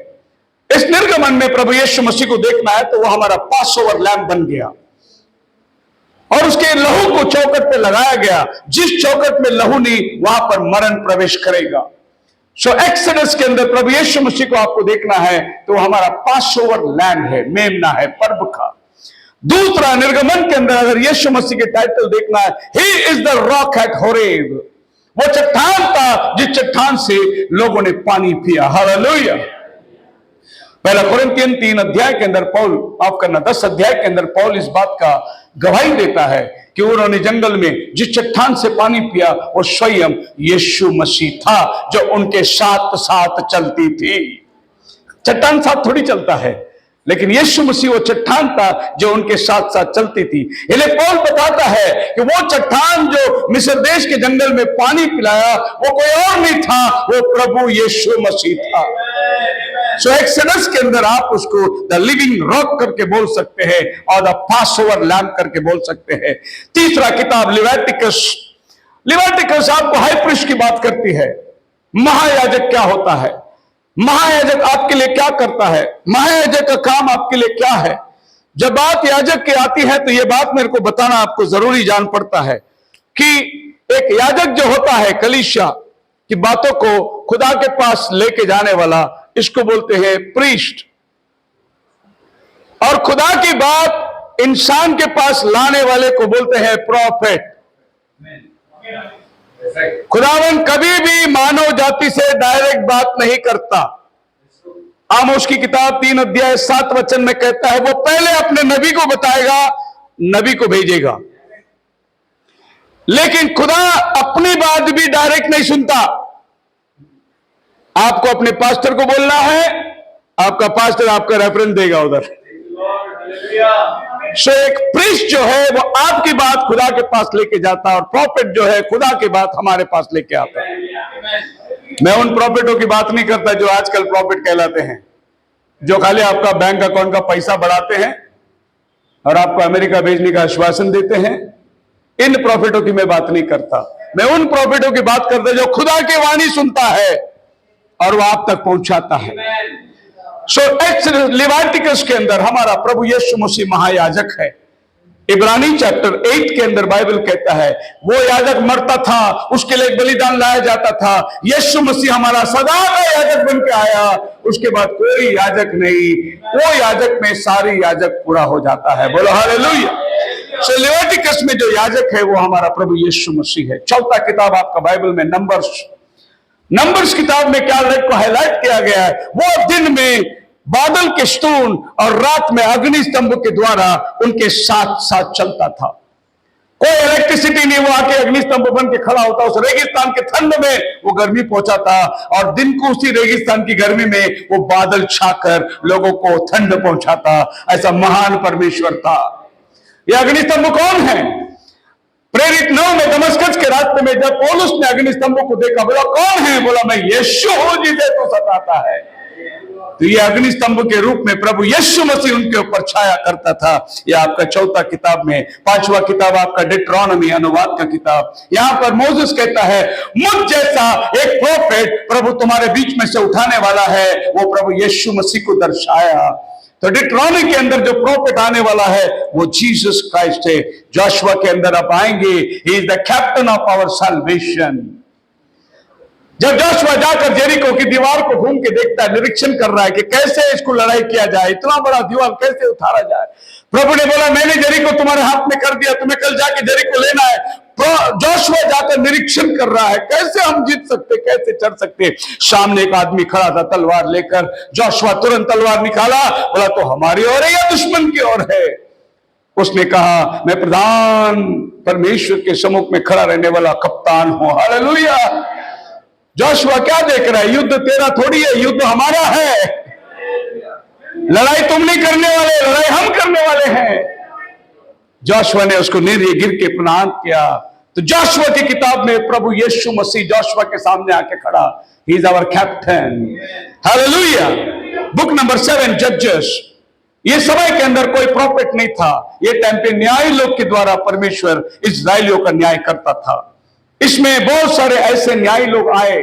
इस निर्गमन में प्रभु यीशु मसीह को देखना है तो वो हमारा पासओवर लैम्प बन गया और उसके लहू को चौखट पे लगाया गया। जिस चौखट में लहू नहीं, वहां पर मरण प्रवेश करेगा। सो एक्सोडस के अंदर प्रभु यीशु मसीह को आपको देखना है तो हमारा पासओवर लैम्प है, मेमना है, पर्व का। दूसरा निर्गमन के अंदर अगर यीशु मसीह के टाइटल देखना है, he is the rock at Horeb. वो चट्टान था जिस चट्टान से लोगों ने पानी पिया। हालेलुया। पहला कुरिन्थियन 3 अध्याय के अंदर पौल, माफ करना 10 अध्याय के अंदर पौल इस बात का गवाही देता है कि उन्होंने जंगल में जिस चट्टान से पानी पिया वो स्वयं यीशु मसीह था, जो उनके साथ साथ चलती थी। चट्टान साथ थोड़ी चलता है, लेकिन यीशु मसीह वो चट्टान था जो उनके साथ साथ चलती थी। इसलिए पौल बताता है कि वो चट्टान जो मिस्र देश के जंगल में पानी पिलाया वो कोई और नहीं था, वो प्रभु यीशु मसीह था। सो एक्सोडस के अंदर आप उसको द लिविंग रॉक करके बोल सकते हैं और द पासओवर लैम्प करके बोल सकते हैं। तीसरा किताब लिविटिकस। लिविटिकस आपको हाई प्रीस्ट की बात करती है। महायाजक क्या होता है, महायाजक आपके लिए क्या करता है, महायाजक का काम आपके लिए क्या है। जब बात याजक की आती है तो यह बात मेरे को बताना आपको जरूरी जान पड़ता है कि एक याजक जो होता है कलीसिया की बातों को खुदा के पास लेके जाने वाला, इसको बोलते हैं प्रीस्ट। और खुदा की बात इंसान के पास लाने वाले को बोलते हैं प्रॉफेट। खुदावन कभी भी मानव जाति से डायरेक्ट बात नहीं करता। आमोस की किताब 3 अध्याय 7 वचन में कहता है, वो पहले अपने नबी को बताएगा, नबी को भेजेगा। लेकिन खुदा अपनी बात भी डायरेक्ट नहीं सुनता। आपको अपने पास्टर को बोलना है, आपका पास्टर आपका रेफरेंस देगा उधर। सो एक प्रीस्ट जो है वो आपकी बात खुदा के पास लेके जाता है और प्रॉफिट जो है खुदा की बात हमारे पास लेके आता है। मैं उन प्रॉफिटों की बात नहीं करता जो आजकल प्रॉफिट कहलाते हैं, जो खाली आपका बैंक अकाउंट का पैसा बढ़ाते हैं और आपको अमेरिका भेजने का आश्वासन देते हैं। इन प्रॉफिटों की मैं बात नहीं करता। मैं उन प्रॉफिटों की बात करता जो खुदा की वाणी सुनता है और वह आप तक पहुंचाता है। सो लिविटिकस के अंदर हमारा प्रभु यीशु मसीह महायाजक है। इब्रानी चैप्टर 8 के अंदर बाइबल कहता है वो याजक मरता था, उसके लिए बलिदान लाया जाता था। यीशु मसीह हमारा सदा का याजक बन के आया, उसके बाद कोई याजक नहीं, वो याजक में सारी याजक पूरा हो जाता है। बोलो हालेलुया। सो लिविटिकस में जो याजक है वो हमारा प्रभु यीशु मसीह है। चौथा किताब आपका बाइबल में नंबर्स किताब में क्या को हाईलाइट किया गया है, वो दिन में बादल के स्तून और रात में अग्नि स्तंभ के द्वारा उनके साथ साथ चलता था। कोई इलेक्ट्रिसिटी नहीं, वो आके अग्नि स्तंभ बन के खड़ा होता। उस रेगिस्तान के ठंड में वो गर्मी पहुंचाता और दिन को उसी रेगिस्तान की गर्मी में वो बादल छाकर लोगों को ठंड पहुंचाता। ऐसा महान परमेश्वर था। यह अग्नि स्तंभ कौन है? प्रेरित 9 में दमस्कस के रास्ते में जब पौलुस ने अग्निस्तंभ को देखा, बोला कौन है? बोला मैं यीशु हूं जिसे तो सताता है। तो ये अग्निस्तंभ के रूप में प्रभु यीशु मसीह उनके ऊपर छाया करता था। यह आपका 4था किताब में 5वां किताब आपका डिट्रोनॉमी अनुवाद का किताब। यहां पर मोसेस कहता है मुझ जैसा एक प्रोफेट प्रभु तुम्हारे बीच में से उठाने वाला है। वो प्रभु यीशु मसीह को दर्शाया। तो डिट्रोनॉमी के अंदर जो प्रोफेट आने वाला है वो जीसस क्राइस्ट है। जोशुआ के अंदर आप आएंगे, he is the captain of our salvation. जब जोशुआ जाकर जेरिको की दीवार को घूम के देखता है, निरीक्षण कर रहा है कि कैसे इसको लड़ाई किया जाए, इतना बड़ा दीवार कैसे उतारा जाए। प्रभु ने बोला मैंने जेरिको तुम्हारे हाथ में कर दिया, तुम्हें कल जाके जेरिको लेना है। जोशुआ जाकर निरीक्षण कर रहा है कैसे हम जीत सकते, कैसे चढ़ सकते। सामने एक आदमी खड़ा था तलवार लेकर। जोशुआ तुरंत तलवार निकाला, बोला तो हमारी ओर है या दुश्मन की ओर है? उसने कहा मैं प्रधान परमेश्वर के सम्मुख में खड़ा रहने वाला कप्तान हूं। हालेलुया। जोशुआ क्या देख रहा है? युद्ध तेरा थोड़ी है, युद्ध हमारा है। लड़ाई तुम नहीं करने वाले, लड़ाई हम करने वाले हैं। जोशुआ ने उसको नीचे गिर के प्रणाम किया। तो जोशुआ की किताब में प्रभु यीशु मसीह जोशुआ के सामने आके खड़ा। He is our captain. Hallelujah. Book number 7 जजेस। ये समय के अंदर कोई प्रॉफिट नहीं था। ये टाइम पे न्याय लोग के द्वारा परमेश्वर इस्राएलियों का न्याय करता था। इसमें बहुत सारे ऐसे न्यायी लोग आए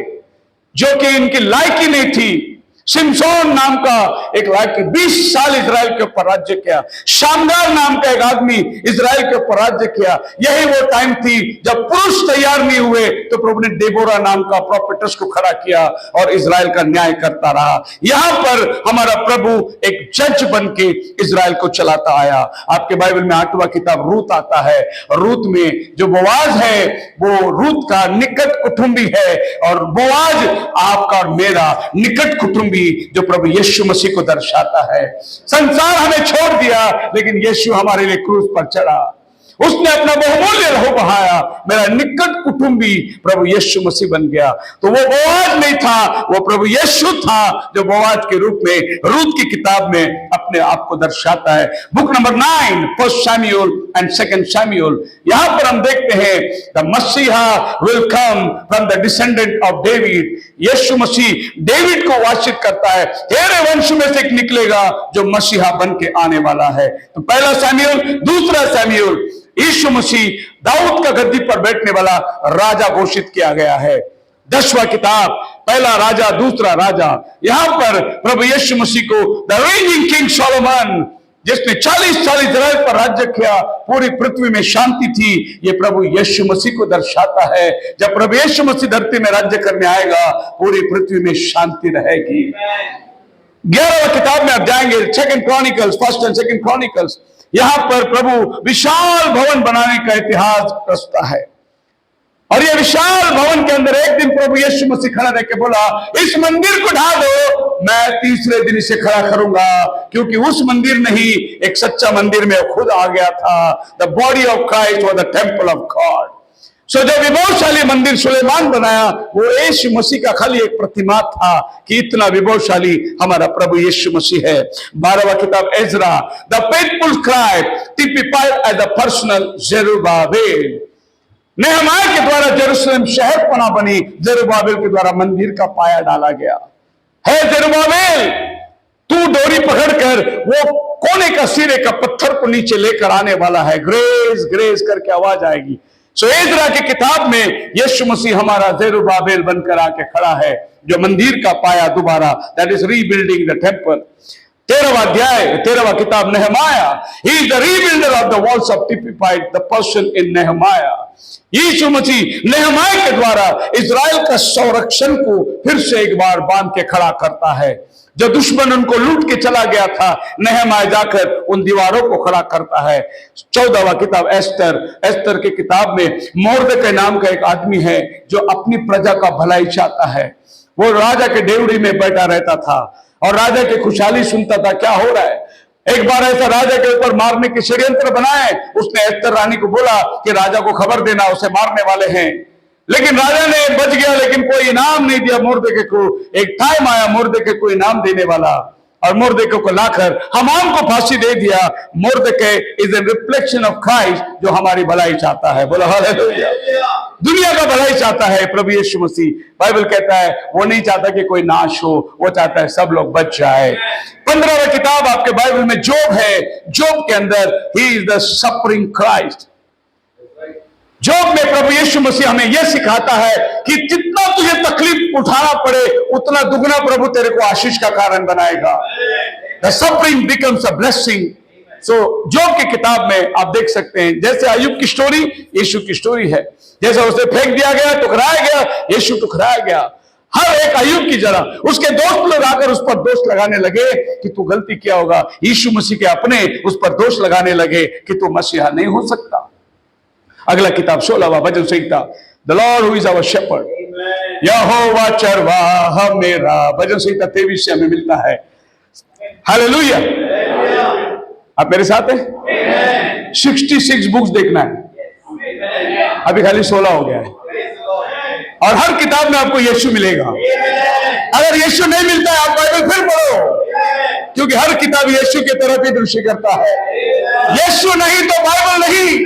जो कि इनकी लायकी नहीं थी। सिमसोन नाम का एक लायकी 20 साल इजराइल के ऊपर राज्य किया। शामगार नाम का एक आदमी इजराइल के ऊपर राज्य किया। यही वो टाइम थी जब पुरुष तैयार नहीं हुए तो प्रभु ने डेबोरा नाम का प्रोफेटस को खड़ा किया और इजराइल का न्याय करता रहा। यहां पर हमारा प्रभु एक जज बन के इजराइल को चलाता आया। आपके बाइबल में 8वां किताब रूत आता है। रूत में जो बोआज है वो रूत का निकट कुटुंबी है और बोआज आपका और मेरा निकट कुटुंबी जो प्रभु यीशु मसीह को दर्शाता है। संसार हमें छोड़ दिया लेकिन यीशु हमारे लिए क्रूस पर चढ़ा। उसने अपना बहुमूल्य लहू बहाया। मेरा निकट कुटुंबी प्रभु यीशु मसीह बन गया। तो वो बोआज नहीं था, वो प्रभु यीशु था जो बोआज के रूप में रूत की किताब में अपने आप को दर्शाता है। Book number 9 1 Samuel and 2 Samuel. यहां पर हम देखते हैं द मसीहा will come from the descendant of David. यीशु मसीह डेविड को वासित करता है। तेरे वंश में से एक निकलेगा जो मसीहा बन के आने वाला है। तो पहला सैमुअल, दूसरा सैमुअल, यीशु मसीह दाऊद का गद्दी पर बैठने वाला राजा घोषित किया गया है। 10वां किताब, पहला राजा दूसरा राजा। यहां पर प्रभु यीशु मसीह को द रेजिंग किंग सोलोमन, जिसने 40 साल इजराइल पर राज्य किया, पूरी पृथ्वी में शांति थी, ये प्रभु यीशु मसीह को दर्शाता है। जब प्रभु यीशु मसीह धरती में राज्य करने आएगा पूरी पृथ्वी में शांति रहेगी। 11वां किताब में आप जाएंगे 2 क्रॉनिकल्स, 1 एंड 2 क्रॉनिकल्स। यहां पर प्रभु विशाल भवन बनाने का इतिहास रचता है और ये विशाल भवन के अंदर एक दिन प्रभु यीशु मसीह खड़ा रह के बोला इस मंदिर को ढा दो, मैं तीसरे दिन इसे खड़ा करूंगा। क्योंकि उस मंदिर में ही एक सच्चा मंदिर में खुद आ गया था। The body of Christ was the temple of God. So जो विभवशाली मंदिर सुलेमान बनाया वो यीशु मसीह का खाली एक प्रतिमा था कि इतना विभवशाली हमारा प्रभु यीशु मसीह है। 12वां किताब Ezra, the faithful scribe typified as the personal Zerubbabel. Nehemiah के द्वारा जेरूशलेम शहर पना बनी, जेरुब्बाबेल के द्वारा मंदिर का पाया डाला गया है। जेरुब्बाबेल, तू डोरी पकड़कर वो कोने का सिरे का पत्थर को नीचे लेकर आने वाला है। ग्रेस ग्रेस करके आवाज आएगी। सो एजरा की किताब में यीशु मसीह हमारा जेरुब्बाबेल बनकर आके खड़ा है, जो मंदिर का पाया दोबारा, that is rebuilding the temple. 13वां अध्याय, 13वां किताब Nehemiah, he is the rebuilder of the walls of typified the person in Nehemiah. यीशु मसीह नेहमाया के द्वारा इजराइल का संरक्षण को फिर से एक बार बांध के खड़ा करता है। जो दुश्मन उनको लूट के चला गया था, नेहमाया जाकर उन दीवारों को खड़ा करता है। 14वां किताब एस्तर, एस्तर की किताब में मोर्देकै नाम का एक आदमी है जो अपनी प्रजा का भलाई चाहता है। वो राजा के डेवड़ी में बैठा रहता था और राजा की खुशहाली सुनता था क्या हो रहा है। एक बार ऐसा राजा के ऊपर मारने के षड्यंत्र बनाए। उसने एस्तर रानी को बोला कि राजा को खबर देना, उसे मारने वाले हैं। लेकिन राजा ने बच गया, लेकिन कोई इनाम नहीं दिया मुर्दे को। एक टाइम आया मुर्दे के कोई इनाम देने वाला। और मुर्दके को लाकर हमाम को फांसी दे दिया। Mordecai is a reflection of Christ, जो हमारी भलाई चाहता है। बोलो हालेलुया। दुनिया का भलाई चाहता है प्रभु यीशु मसीह। बाइबल कहता है वो नहीं चाहता कि कोई नाश हो, वो चाहता है सब लोग बच जाए। 15वां किताब आपके बाइबल में जोब है। जोब के अंदर he is the suffering Christ. Job में प्रभु यीशु मसीह हमें यह सिखाता है कि जितना तुझे तकलीफ उठाना पड़े उतना दुगना प्रभु तेरे को आशीष का कारण बनाएगा। The suffering becomes a blessing. So Job की किताब में आप देख सकते हैं, जैसे अय्यूब की स्टोरी यीशु की स्टोरी है। जैसे उसे फेंक दिया गया, टुकराया गया, यीशु टुकराया गया। हर एक अय्यूब की जगह उसके दोस्त लोग आकर उस पर दोष लगाने लगे कि तू गलती किया होगा। यीशु मसीह के अपने उस पर दोष लगाने लगे कि तू मसीहा नहीं हो सकता। अगला किताब 16वां भजन संहिता, the Lord who is our shepherd, यहोवा चरवाहा मेरा, भजन संहिता 23 से हमें मिलता है। हालेलुया। आप मेरे साथ हैं? 66 बुक्स देखना है, अभी खाली 16 हो गया है। और हर किताब में आपको यीशु मिलेगा। अगर यीशु नहीं मिलता है आप बाइबल फिर पढ़ो, क्योंकि हर किताब यीशु की तरफ ही दृष्टि करता है। यीशु नहीं तो बाइबल नहीं।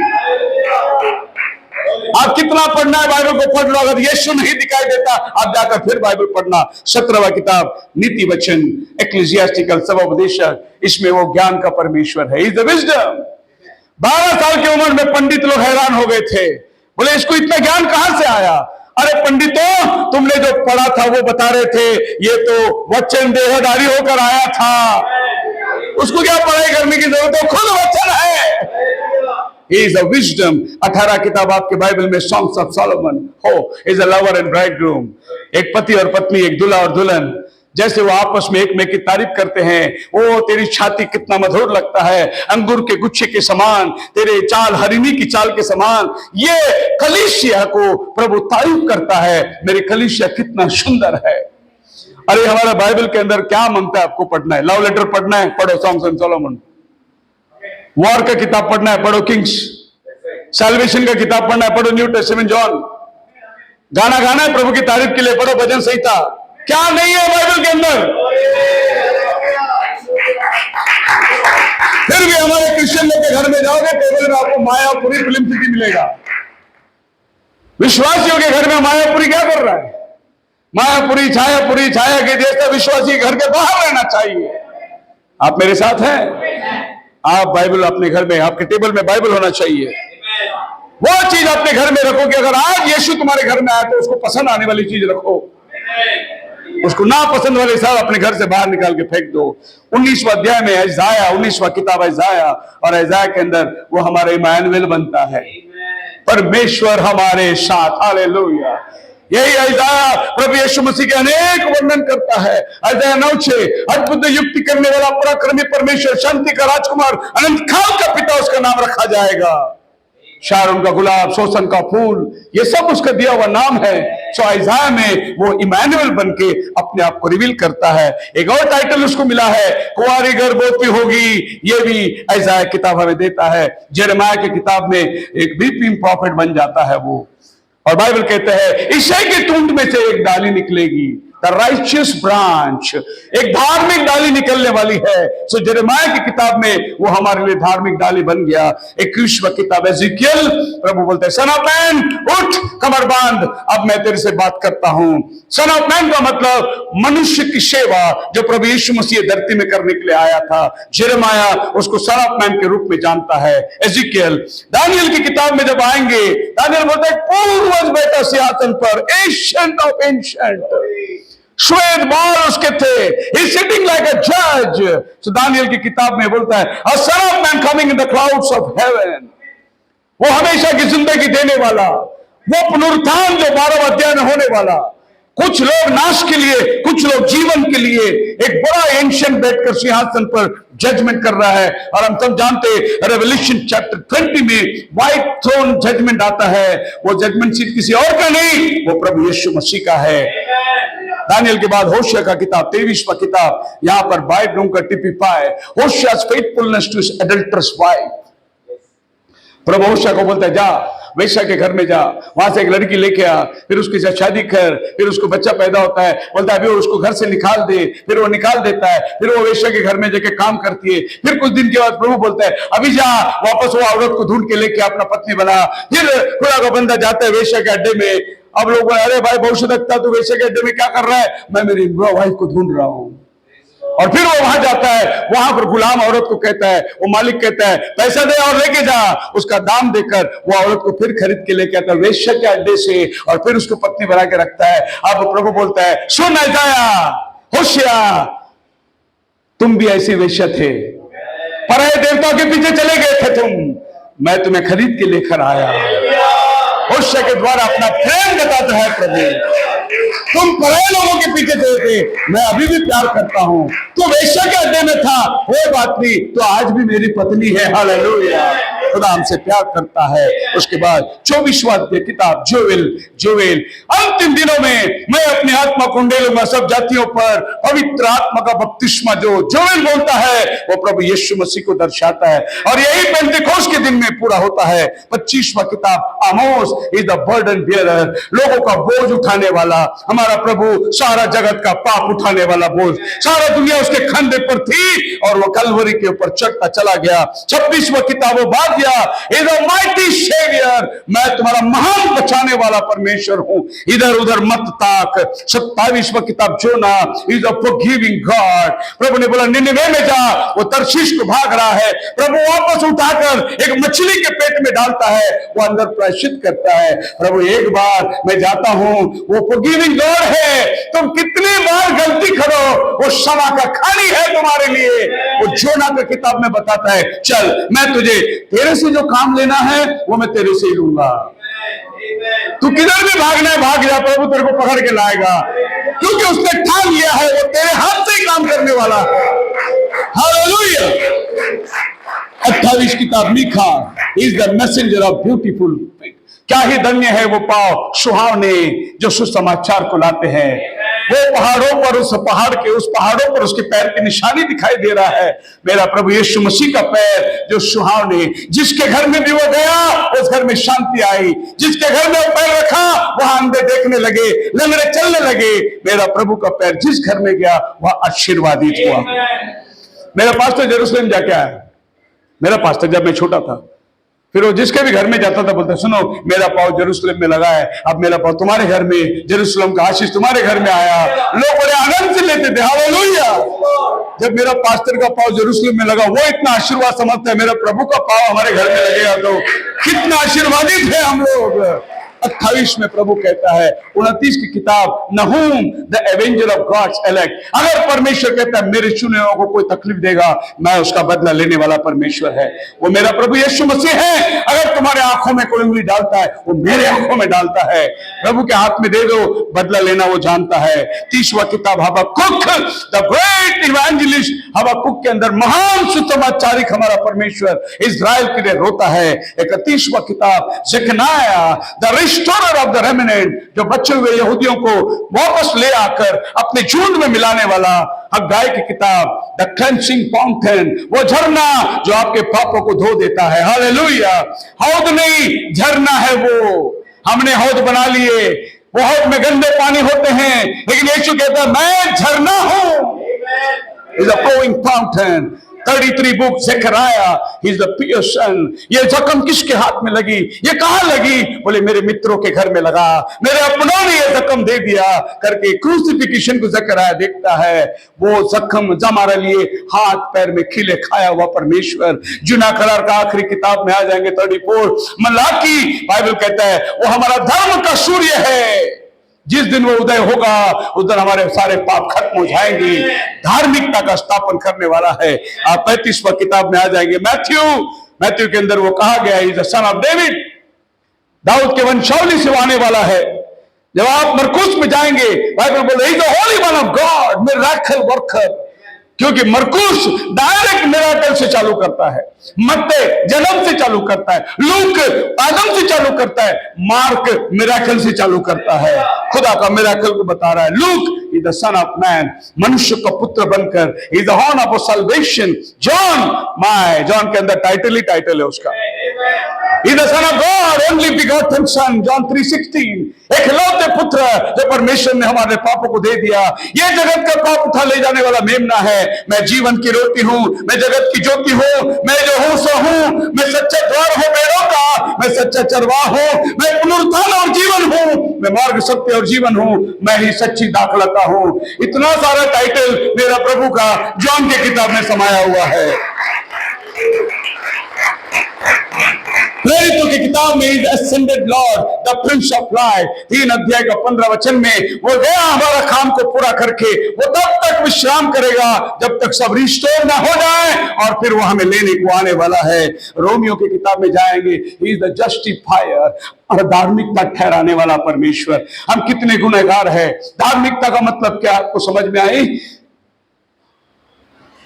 आप कितना पढ़ना है बाइबल को पढ़ लो, अगर यीशु नहीं दिखाई देता आप जाकर फिर बाइबल पढ़ना। 17वां किताब नीति वचन, एक्लेसियास्टिकल, सभोपदेशक, इसमें वो ज्ञान का परमेश्वर है। Is the wisdom. 12 साल की उम्र में पंडित लोग हैरान हो गए थे, बोले इसको इतना ज्ञान कहां से आया? अरे पंडितों, तुमने जो पढ़ा था वो बता रहे थे, ये तो वचन देहधारी होकर आया था, उसको क्या पढ़ाई करने की जरूरत है, खुद वचन है। He is a wisdom। 18 किताब आपके बाइबल में सॉन्ग्स ऑफ सोलोमन हो, is a lover and bridegroom. एक पति और पत्नी, एक दूल्हा और दुल्हन, जैसे वो आपस में एक में की तारीफ करते हैं। ओ तेरी छाती कितना मधुर लगता है, अंगूर के गुच्छे के समान, तेरे चाल हरिणी की चाल के समान। ये कलीसिया को प्रभु तारीफ करता है, मेरी कलीसिया कितना सुंदर है। अरे हमारा बाइबल के अंदर क्या मांगता है? आपको पढ़ना है, लव लेटर पढ़ना है, पढ़ो सॉन्ग्स ऑफ सोलोमन। वॉर का किताब पढ़ना है, पढ़ो किंग्स। सैल्वेशन का किताब पढ़ना है, पढ़ो न्यू टेस्टामेंट जॉन। गाना गाना है प्रभु की तारीफ के लिए, पढ़ो भजन संहिता। क्या नहीं है बाइबल के अंदर? फिर भी हमारे क्रिश्चियन लोग के घर में जाओगे, टेबल में आपको मायापुरी फिल्म सिटी मिलेगा। विश्वासियों के घर में मायापुरी क्या कर रहा है? मायापुरी, छायापुरी, छाया के जैसा विश्वासी घर के बाहर रहना चाहिए। आप मेरे साथ हैं? आप बाइबल अपने घर में, आपके टेबल में बाइबल होना चाहिए। वो चीज अपने घर में रखो कि अगर आज यीशु तुम्हारे घर में आया तो उसको पसंद आने वाली चीज रखो, उसको ना पसंद वाले सब अपने घर से बाहर निकाल के फेंक दो। 19वां अध्याय में इज़ाया, 19वां किताब इज़ाया, और इज़ाया के अंदर वो हमारा इमानुएल बनता है, परमेश्वर हमारे साथ। हालेलुया। यही इज़ाया प्रभु यीशु मसीह के अनेक वर्णन करता है। इज़ाया 9:6, अद्भुत युक्ति करने वाला, पराक्रमी परमेश्वर, शांति का राजकुमार, अनंत काल का पिता उसका नाम रखा जाएगा। शारोन का गुलाब, शोषण का फूल, ये सब उसका दिया हुआ नाम है। सो इज़ाया में वो इमानुएल बन के अपने आप को रिवील करता है। एक और टाइटल उसको मिला है, कुंवारी गर्भवती होगी, ये भी इज़ाया किताब हमें देता है। यिर्मयाह की किताब में एक बीपिंग प्रॉफिट बन जाता है वो, और बाइबल कहते हैं ईसाई के टूंड में से एक डाली निकलेगी, द राइचियस ब्रांच, एक धार्मिक डाली निकलने वाली है। सो यिर्मयाह की किताब में वो हमारे लिए धार्मिक डाली बन गया। 21वां किताब एज़ेकियल, प्रभु बोलते हैं सन ऑफ मैन उठ, कमर बांध, अब मैं तेरे से बात करता हूं। सन ऑफ मैन का मतलब मनुष्य की सेवा जो प्रभु यीशु मसीह धरती में करने के लिए आया था। यिर्मयाह उसको सन ऑफ मैन के रूप में जानता है। एज़ेकियल, दानियल की किताब में जब आएंगे, दानियल बोलता है पूर्वज बैठा सिंहासन पर, एंशिएंट ऑफ एंशिएंट, श्वेत बाल उसके थे, he sitting like a judge। so दानियल की किताब में बोलता है a son of man coming in the clouds of heaven, वो हमेशा की जिंदगी देने वाला, वो पुनरुत्थान जो 12वें अध्याय में होने वाला, कुछ लोग नाश के लिए, कुछ लोग जीवन के लिए, एक बड़ा एंशिएंट बैठकर सिंहासन पर जजमेंट कर रहा है। और हम सब जानते हैं रेवल्यूशन चैप्टर 20 में व्हाइट थ्रोन जजमेंट आता है। वो जजमेंट सीट किसी और का नहीं, वो प्रभु यीशु मसीह का है। दानियल के बाद होशिया का किताब, 23वां किताब, यहां पर ब्राइडग्रूम का टिपिफाई, होशिया's faithfulness to his adulterous wife। प्रभु होशा को बोलता है जा वेश्या के घर में जा, वहां से एक लड़की लेके आ, फिर उसके साथ शादी कर, फिर उसको बच्चा पैदा होता है, बोलता है अभी उसको घर से निकाल दे, फिर वो निकाल देता है, फिर वो वेश्या के घर में जाके काम करती है, फिर कुछ दिन के बाद प्रभु बोलता है अभी जा वापस वो औरत को ढूंढ के लेके अपना पत्नी बना। फिर खुदा का बंदा जाता है वेश्या के अड्डे में। अब लोग बोले अरे भाई बहुत सदकता तू वेश्या के अड्डे में क्या कर रहा है? मैं मेरी वाइफ को ढूंढ रहा हूं। और फिर वो वहां जाता है, वहां पर गुलाम औरत को कहता है, वो मालिक कहता है पैसा दे और लेके जा। उसका दाम देकर वो औरत को फिर खरीद के लेके आता है वेश्या के अड्डे से, और फिर उसको पत्नी बना के रखता है। अब प्रभु बोलता है सुन ऐसाया होशिया, तुम भी ऐसी वेश्या थे, पराये देवताओं के पीछे चले गए थे तुम, मैं तुम्हें खरीद के लेकर आया। होशिया के द्वारा अपना प्रेम बताता है प्रभु, तुम पराये लोगों के पीछे चले थे, मैं अभी भी प्यार करता हूं। तो वेश्या के अड्डे में था, कोई बात नहीं, तो आज भी मेरी पत्नी है। हालेलुया, खुदा हमसे प्यार करता है। उसके बाद 24वां अध्याय किताब जोएल, अंतिम दिनों में मैं अपनी आत्मा को उंडेलूंगा सब जातियों पर, पवित्र आत्मा का बपतिस्मा जो जोएल बोलता है वो प्रभु यीशु मसीह को दर्शाता है, और यही पेंटेकोस्त के दिन में पूरा होता है। 25वां किताब आमोस इज द बर्डन बियरर, लोगों का बोझ उठाने वाला हमारा प्रभु, सारा जगत का पाप उठाने वाला बोझ, सारा दुनिया उसके कंधे पर थी और वो कलवरी के ऊपर चढ़ता चला गया। 26वां किताब वो बात इज अ माइटी सेवियर, मैं तुम्हारा महान बचाने वाला परमेश्वर हूं, इधर उधर मत ताक। 27वां किताब जोना इज अ फॉरगिविंग गॉड, प्रभु ने बोला निनिवे में जा, वो तर्शीश को भाग रहा है, प्रभु वापस उठाकर एक मछली के पेट में डालता है, वो अंदर प्रायश्चित करता है। प्रभु एक बार मैं जाता हूं, वो फॉरगिविंग गॉड है, तुम कितनी बार गलती करो वो क्षमा का खानी है तुम्हारे लिए। वो जोना का किताब में बताता है चल मैं तुझे तेरे से जो काम लेना है वो मैं तेरे से ही लूंगा, तू किधर भी भागना है भाग जा, प्रभु तेरे को पकड़ के लाएगा, क्योंकि उसने ठान लिया है वो तेरे हाथ से ही काम करने वाला है। हालेलुया। 28 किताब Micah is the messenger of beautiful, क्या ही धन्य है वो पांव सुहावने जो सुसमाचार को लाते हैं। वो पहाड़ों पर उस पहाड़ों पर उसके पैर की निशानी दिखाई दे रहा है, मेरा प्रभु यीशु मसीह का पैर जो सुहावने, जिसके घर में भी वो गया उस घर में शांति आई, जिसके घर में वो पैर रखा वहां अंधे देखने लगे, लंगड़े चलने लगे। मेरा प्रभु का पैर जिस घर में गया वह आशीर्वादित हुआ। मेरा पास्टर जेरूसलम जाके आया, मेरा पास्टर जब मैं छोटा था, फिर वो जिसके भी घर में जाता था बोलता सुनो मेरा पाँव जेरूसलम में लगा है, अब मेरा पाँव तुम्हारे घर में, जेरूसलम का आशीष तुम्हारे घर में आया। लोग बड़े आनंद से लेते थे। हालेलुया। जब मेरा पास्टर का पाँव जेरूसलम में लगा, वो इतना आशीर्वाद समझता है, मेरा प्रभु का पाँव हमारे घर में लगेगा तो कितना आशीर्वादित है हम लोग। 28 में प्रभु कहता है, 29 की किताब Nahum the avenger of God's elect, अगर परमेश्वर कहता है मेरे चुने हुओं को कोई तकलीफ देगा मैं उसका बदला लेने वाला परमेश्वर है, वो मेरा प्रभु यीशु मसीह है। अगर तुम्हारे आंखों में कोई उंगली डालता है वो मेरे आंखों में डालता है, प्रभु के हाथ में दे दो, बदला लेना वो जानता है। 30वां किताब हबक्कुक द ग्रेट इवेंजलिस्ट, हबक्कुक के अंदर महान सुसमाचारिक हमारा परमेश्वर इजराइल के लिए रोता है। 31वां किताब Zechariah the restorer of the remnant, जो बचे हुए यहूदियों को वापस ले आकर अपने झुंड में मिलाने वाला। हग्गाई की किताब द क्लेंसिंग फाउंटेन, वो झरना जो आपके पापों को धो देता है। हालेलुया। हौद नहीं झरना है वो, हमने हौद बना लिए, वो हौद में गंदे पानी होते हैं, लेकिन यीशु कहता है मैं झरना हूं, is a flowing fountain. 33 book Zechariah, he is the pierce son. ये जख्म किसके हाथ में लगी, ये कहां लगी? बोले मेरे मित्रों के घर में लगा, मेरे अपनों ने ये जख्म दे दिया करके क्रूसिफिकेशन को ज़करयाह देखता है। वो जख्म जो हमारे लिए हाथ पैर में खिले खाया हुआ परमेश्वर। जुना करार का आखिरी किताब में आ जाएंगे 34 मलाकी, बाइबल कहता है वो हमारा धर्म का सूर्य है, जिस दिन वो उदय होगा उस दिन हमारे सारे पाप खत्म हो जाएंगे, धार्मिकता का स्थापन करने वाला है। आप 35वां किताब में आ जाएंगे, मैथ्यू के अंदर वो कहा गया है, सन ऑफ डेविड, दाऊद के वंशावली से आने वाला है। जब आप मरकुस में जाएंगे बाइबल बोले is the Holi one of God, miracle worker, क्योंकि मरकुस डायरेक्ट मिरेकल से चालू करता है, मत्ते जन्म से चालू करता है, लूक आदम से चालू करता है, मार्क मिरेकल से चालू करता है, खुदा का मिरेकल को बता रहा है। Look is the son of man, मनुष्य का पुत्र बनकर, is the horn of salvation. John के अंदर टाइटल ही टाइटल है उसका, He the Son of God, only begotten Son, John 3:16. एकलौते पुत्र जो परमेश्वर ने हमारे पापों को दे दिया। ये जगत का पाप उठा ले जाने वाला मेमना है। मैं जीवन की रोटी हूँ, मैं जगत की ज्योति हूँ, मैं जो हूँ सो हूँ, मैं सच्चा द्वार हूँ भेड़ों का, मैं सच्चा चरवाह हूँ, मैं पुनरुत्थान और जीवन हूँ, मैं मार्ग सत्य और जीवन हूँ, मैं ही सच्ची दाखलता हूँ। इतना सारा टाइटल मेरा प्रभु का जॉन की किताब में समाया हुआ है। प्रेरितों की किताब में is ascended Lord the Prince of life 3 अध्याय का 15 वचन में वो गया हमारा काम को पूरा करके, वो तब तक विश्राम करेगा जब तक सब रिस्टोर ना हो जाए, और फिर वो हमें लेने को आने वाला है। रोमियो की किताब में जाएंगे, ही इज द जस्टिफायर, और धार्मिकता ठहराने वाला परमेश्वर। हम कितने गुनहगार हैं। धार्मिकता का मतलब क्या आपको समझ में आई?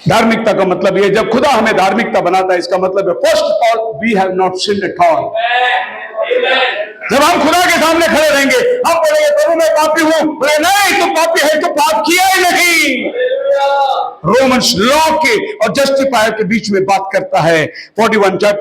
धार्मिकता का मतलब ये, जब खुदा हमें धार्मिकता बनाता है, इसका मतलब है first all we have not sinned at all. जब हम खुदा के सामने खड़े रहेंगे, हम बोलेंगे प्रभु मैं पापी हूं, बोले नहीं तू पापी है, तो पाप किया ही नहीं। रोमन्स लॉ के और जस्टिफायर के बीच में बात करता है 41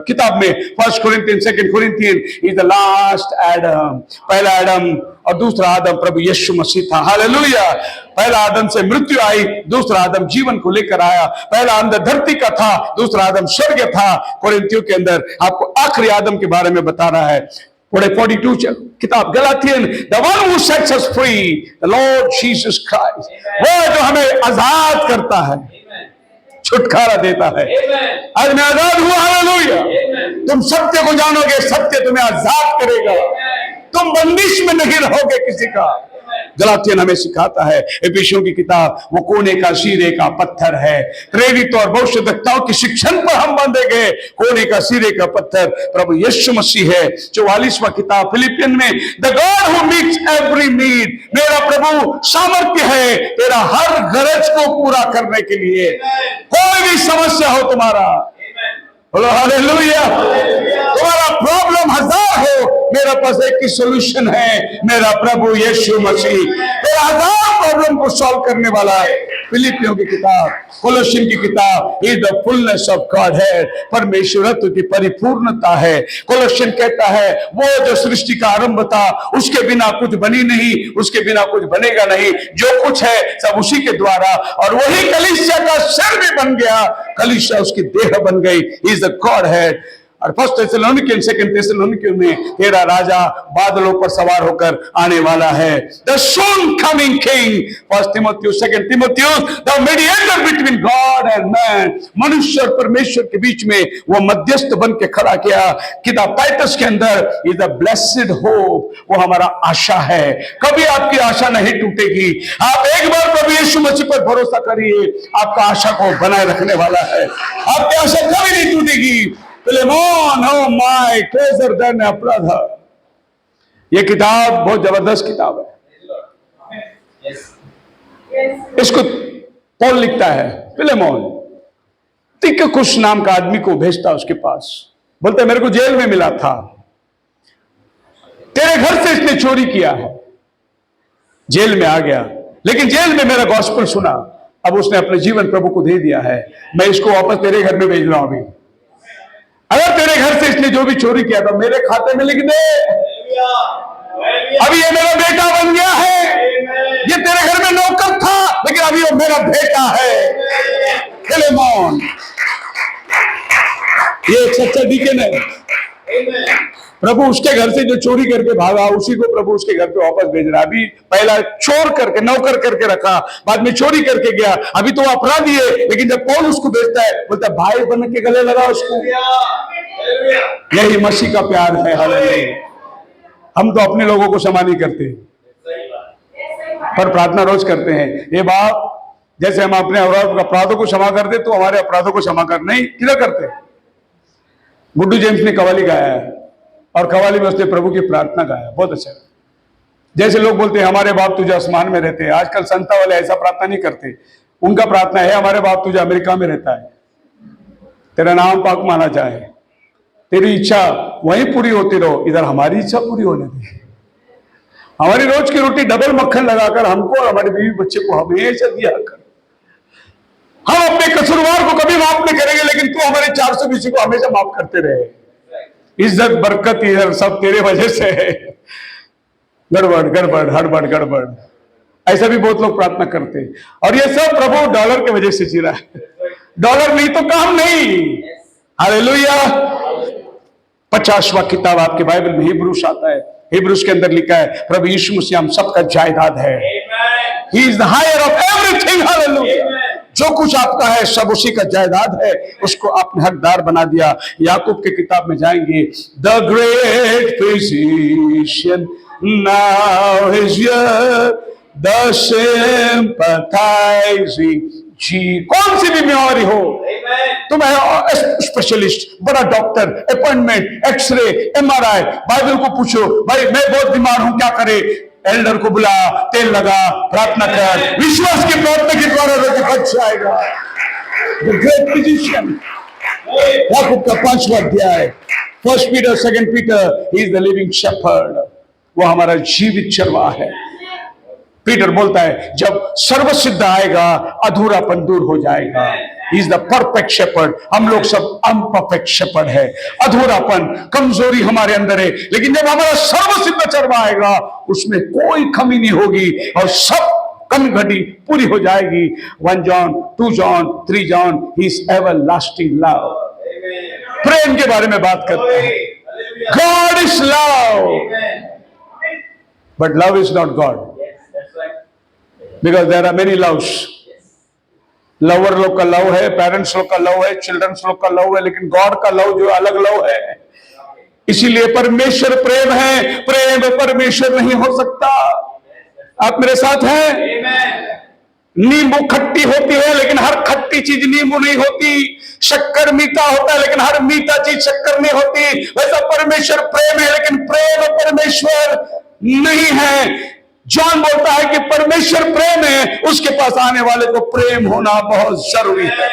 किताब में। 1 Corinthian 2 Corinthian is the last Adam. पहला आदम और दूसरा आदम प्रभु यीशु मसीह था। हालेलुया। पहला आदम से मृत्यु आई, दूसरा आदम जीवन को लेकर आया। पहला आदम धरती का था, दूसरा आदम स्वर्ग था। कोरिन्थियों के अंदर आपको आखिरी आदम के बारे में बता रहा है। 42 किताब Galatian, the one who sets us free, the Lord Jesus Christ, वो जो हमें आजाद करता है, छुटकारा देता है। आज मैं आजाद हुआ। हालेलुया। तुम सत्य को जानोगे, सत्य तुम्हें आजाद करेगा, तुम बंदिश में नहीं रहोगे किसी का। गलातियन हमें सिखाता है। एफिसियों की किताब, वो कोने का सिरे का पत्थर है। प्रेरित और भविष्यद्वक्ताओं की शिक्षण पर हम बंधे गए। कोने का सिरे का पत्थर प्रभु यीशु मसीह है। 44वां किताब फिलिपियन में, the God who meets every need, मेरा प्रभु सामर्थ्य है तेरा हर गरज को पूरा करने के लिए। कोई भी समस्या हो तुम्हारा, बोलो हालेलुया। तुम्हारा प्रॉब्लम 1000 हो, मेरा पास एक ही सॉल्यूशन है, मेरा प्रभु यीशु मसीह तेरा 1000 प्रॉब्लम को सॉल्व करने वाला है। फिलिपियों की किताब, कोलोसियन की किताब, is the fullness of God है, परमेश्वरत्व की परिपूर्णता है। कोलोसियन कहता है वो जो सृष्टि का आरंभ था, उसके बिना कुछ बनी नहीं, उसके बिना कुछ बनेगा नहीं, जो कुछ है सब उसी के द्वारा, और वही कलीसिया का सिर भी बन गया, कलीसिया उसकी देह बन गई। इज द गॉड है। और 1 थेसलोनिकन 2 थेसलोनिकन में तेरा राजा बादलों पर सवार होकर आने वाला है, the soon coming king. 1 Timothy 2 Timothy, the mediator between God and man, मनुष्य और परमेश्वर के बीच में वो मध्यस्थ बन के खड़ा किया। किताब टाइटस के अंदर इज द ब्लेस्ड होप, वो हमारा आशा है। कभी आपकी आशा नहीं टूटेगी। आप एक बार प्रभु यीशु मसीह पर भरोसा करिए, आपका आशा को बनाए रखने वाला है, आपकी आशा कभी नहीं टूटेगी। Philemon, oh my, closer than a brother। ये किताब बहुत जबरदस्त किताब है। इसको पौल लिखता है, फिलेमोन तिकिकुस नाम का आदमी को भेजता उसके पास, बोलते मेरे को जेल में मिला था, तेरे घर से इसने चोरी किया है, जेल में आ गया, लेकिन जेल में मेरा गॉस्पेल सुना, अब उसने अपने जीवन प्रभु को दे दिया है, मैं इसको वापस तेरे घर में भेज रहा हूं। अभी अगर तेरे घर से इसने जो भी चोरी किया था मेरे खाते में लिख दे। अभी ये मेरा बेटा बन गया है, ये तेरे घर में नौकर था लेकिन अभी वो मेरा बेटा है। फिलेमोन ये एक सच्चा डीकन है। प्रभु उसके घर से जो चोरी करके भागा उसी को प्रभु उसके घर पे वापस भेज रहा है। अभी पहला चोर करके नौकर करके रखा, बाद में चोरी करके गया, अभी तो अपराधी है, लेकिन जब पौल उसको भेजता है बोलता है भाई बन के गले लगा उसको। यही मसीह का प्यार है। हालेलुया। हम तो अपने लोगों को क्षमा नहीं करते, पर प्रार्थना रोज करते हैं, हे बाप जैसे हम अपने अपराधों को क्षमा करते तो हमारे अपराधों को क्षमा कर। नहीं, किधर करते। गुड्डू जेम्स ने कवाली गाया है और कवाली में उसने प्रभु की प्रार्थना गाया, बहुत अच्छा। जैसे लोग बोलते हैं हमारे बाप तुझे आसमान में रहते हैं, आजकल संता वाले ऐसा प्रार्थना नहीं करते। उनका प्रार्थना है हमारे बाप तुझे अमेरिका में रहता है, तेरा नाम पाक माना जाए, तेरी इच्छा वहीं पूरी होती रहो, इधर हमारी इच्छा पूरी होने दे। हमारी रोज की रोटी डबल मक्खन लगाकर हमको और हमारे बीवी बच्चे को हमेशा दिया कर। हम अपने कसूरवार को कभी माफ नहीं करेंगे, लेकिन तू हमारे 420 को हमेशा माफ करते रहे। इज्जत बरकत इधर सब तेरे वजह से है। गड़बड़ गड़बड़ हड़बड़ गड़बड़, ऐसा भी बहुत लोग प्रार्थना करते हैं। और ये सब प्रभु डॉलर की वजह से जी रहा है। डॉलर नहीं तो काम नहीं। हालेलुया। 50वां किताब आपके बाइबल में हिब्रूस आता है। हिब्रूस के अंदर लिखा है प्रभु यीशु मसीह हम सबका जायदाद है। He is the heir of everything. Hallelujah. जो कुछ आपका है सब उसी का जायदाद है, उसको आपने हकदार बना दिया। याकूब के किताब में जाएंगे, the great physician now is here, the sympathizing जी। कौन सी भी बीमारी हो, तुम स्पेशलिस्ट, बड़ा doctor, appointment, X-ray, MRI, Bible को पूछो, भाई मैं बहुत बीमार हूं क्या करे, एल्डर को बुला, तेल लगा, प्रार्थना कर, विश्वास की प्रार्थना के द्वारा रोगी बच जाएगा। The great physician. याकूब का 5वां अध्याय, 1 Peter 2 Peter, he is the living shepherd. वो हमारा जीवित चरवाहा है। पीटर बोलता है जब सर्वसिद्ध आएगा अधूरापन दूर हो जाएगा। He is the perfect shepherd. हम लोग सब अनपरफेक्ट शेपर्ड है। अधूरापन, कमजोरी हमारे अंदर है, लेकिन जब हमारा सर्वसिद्ध चरवाहा आएगा उसमें कोई कमी नहीं होगी और सब कमी घटी पूरी हो जाएगी। 1 John, 2 John, 3 John, he is everlasting love. प्रेम के बारे में बात करते हैं। God is love, but love is not God, because there are many loves. Lover लोग का लव है, पेरेंट्स लोग का लव है, चिल्ड्रंस लोग का लव है, लेकिन गॉड का लव जो अलग लव है। इसीलिए परमेश्वर प्रेम है, प्रेम परमेश्वर नहीं हो सकता। आप मेरे साथ हैं? नींबू खट्टी होती है लेकिन हर खट्टी चीज नींबू नहीं होती। शक्कर मीठा होता है लेकिन हर मीठा चीज शक्कर नहीं होती। वैसा परमेश्वर प्रेम है लेकिन प्रेम परमेश्वर नहीं है। जॉन बोलता है कि परमेश्वर प्रेम है, उसके पास आने वाले को प्रेम होना बहुत जरूरी है।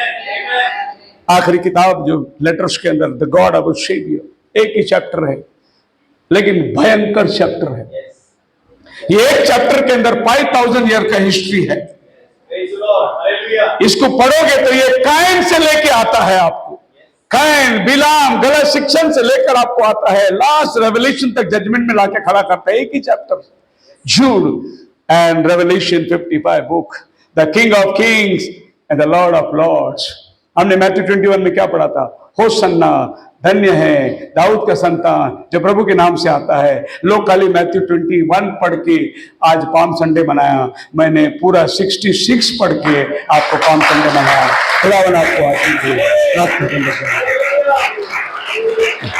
आखिरी किताब जो लेटर्स के अंदर, द गॉड ऑफ सेवियर, एक ही चैप्टर है लेकिन भयंकर चैप्टर है। ये एक चैप्टर के अंदर 5000 ईयर का हिस्ट्री है। इसको पढ़ोगे तो ये कायन से लेके आता है आपको, कायन, बिलाम, गलत शिक्षण से लेकर आपको आता है, लास्ट रेवलेशन तक जजमेंट में लाके खड़ा करता है। एक ही chapter, Jude and Revelation 55 book, the King of Kings and the Lord of Lords। हमने मैथ्यू 21 में क्या पढ़ा था? होसन्ना, धन्य है दाऊद का संतान जो प्रभु के नाम से आता है। लोग खाली मैथ्यू 21 पढ़ के आज पाम संडे मनाया, मैंने पूरा 66 पढ़ के आपको पाम संडे मनाया। खुदावन आपको आशीष दे।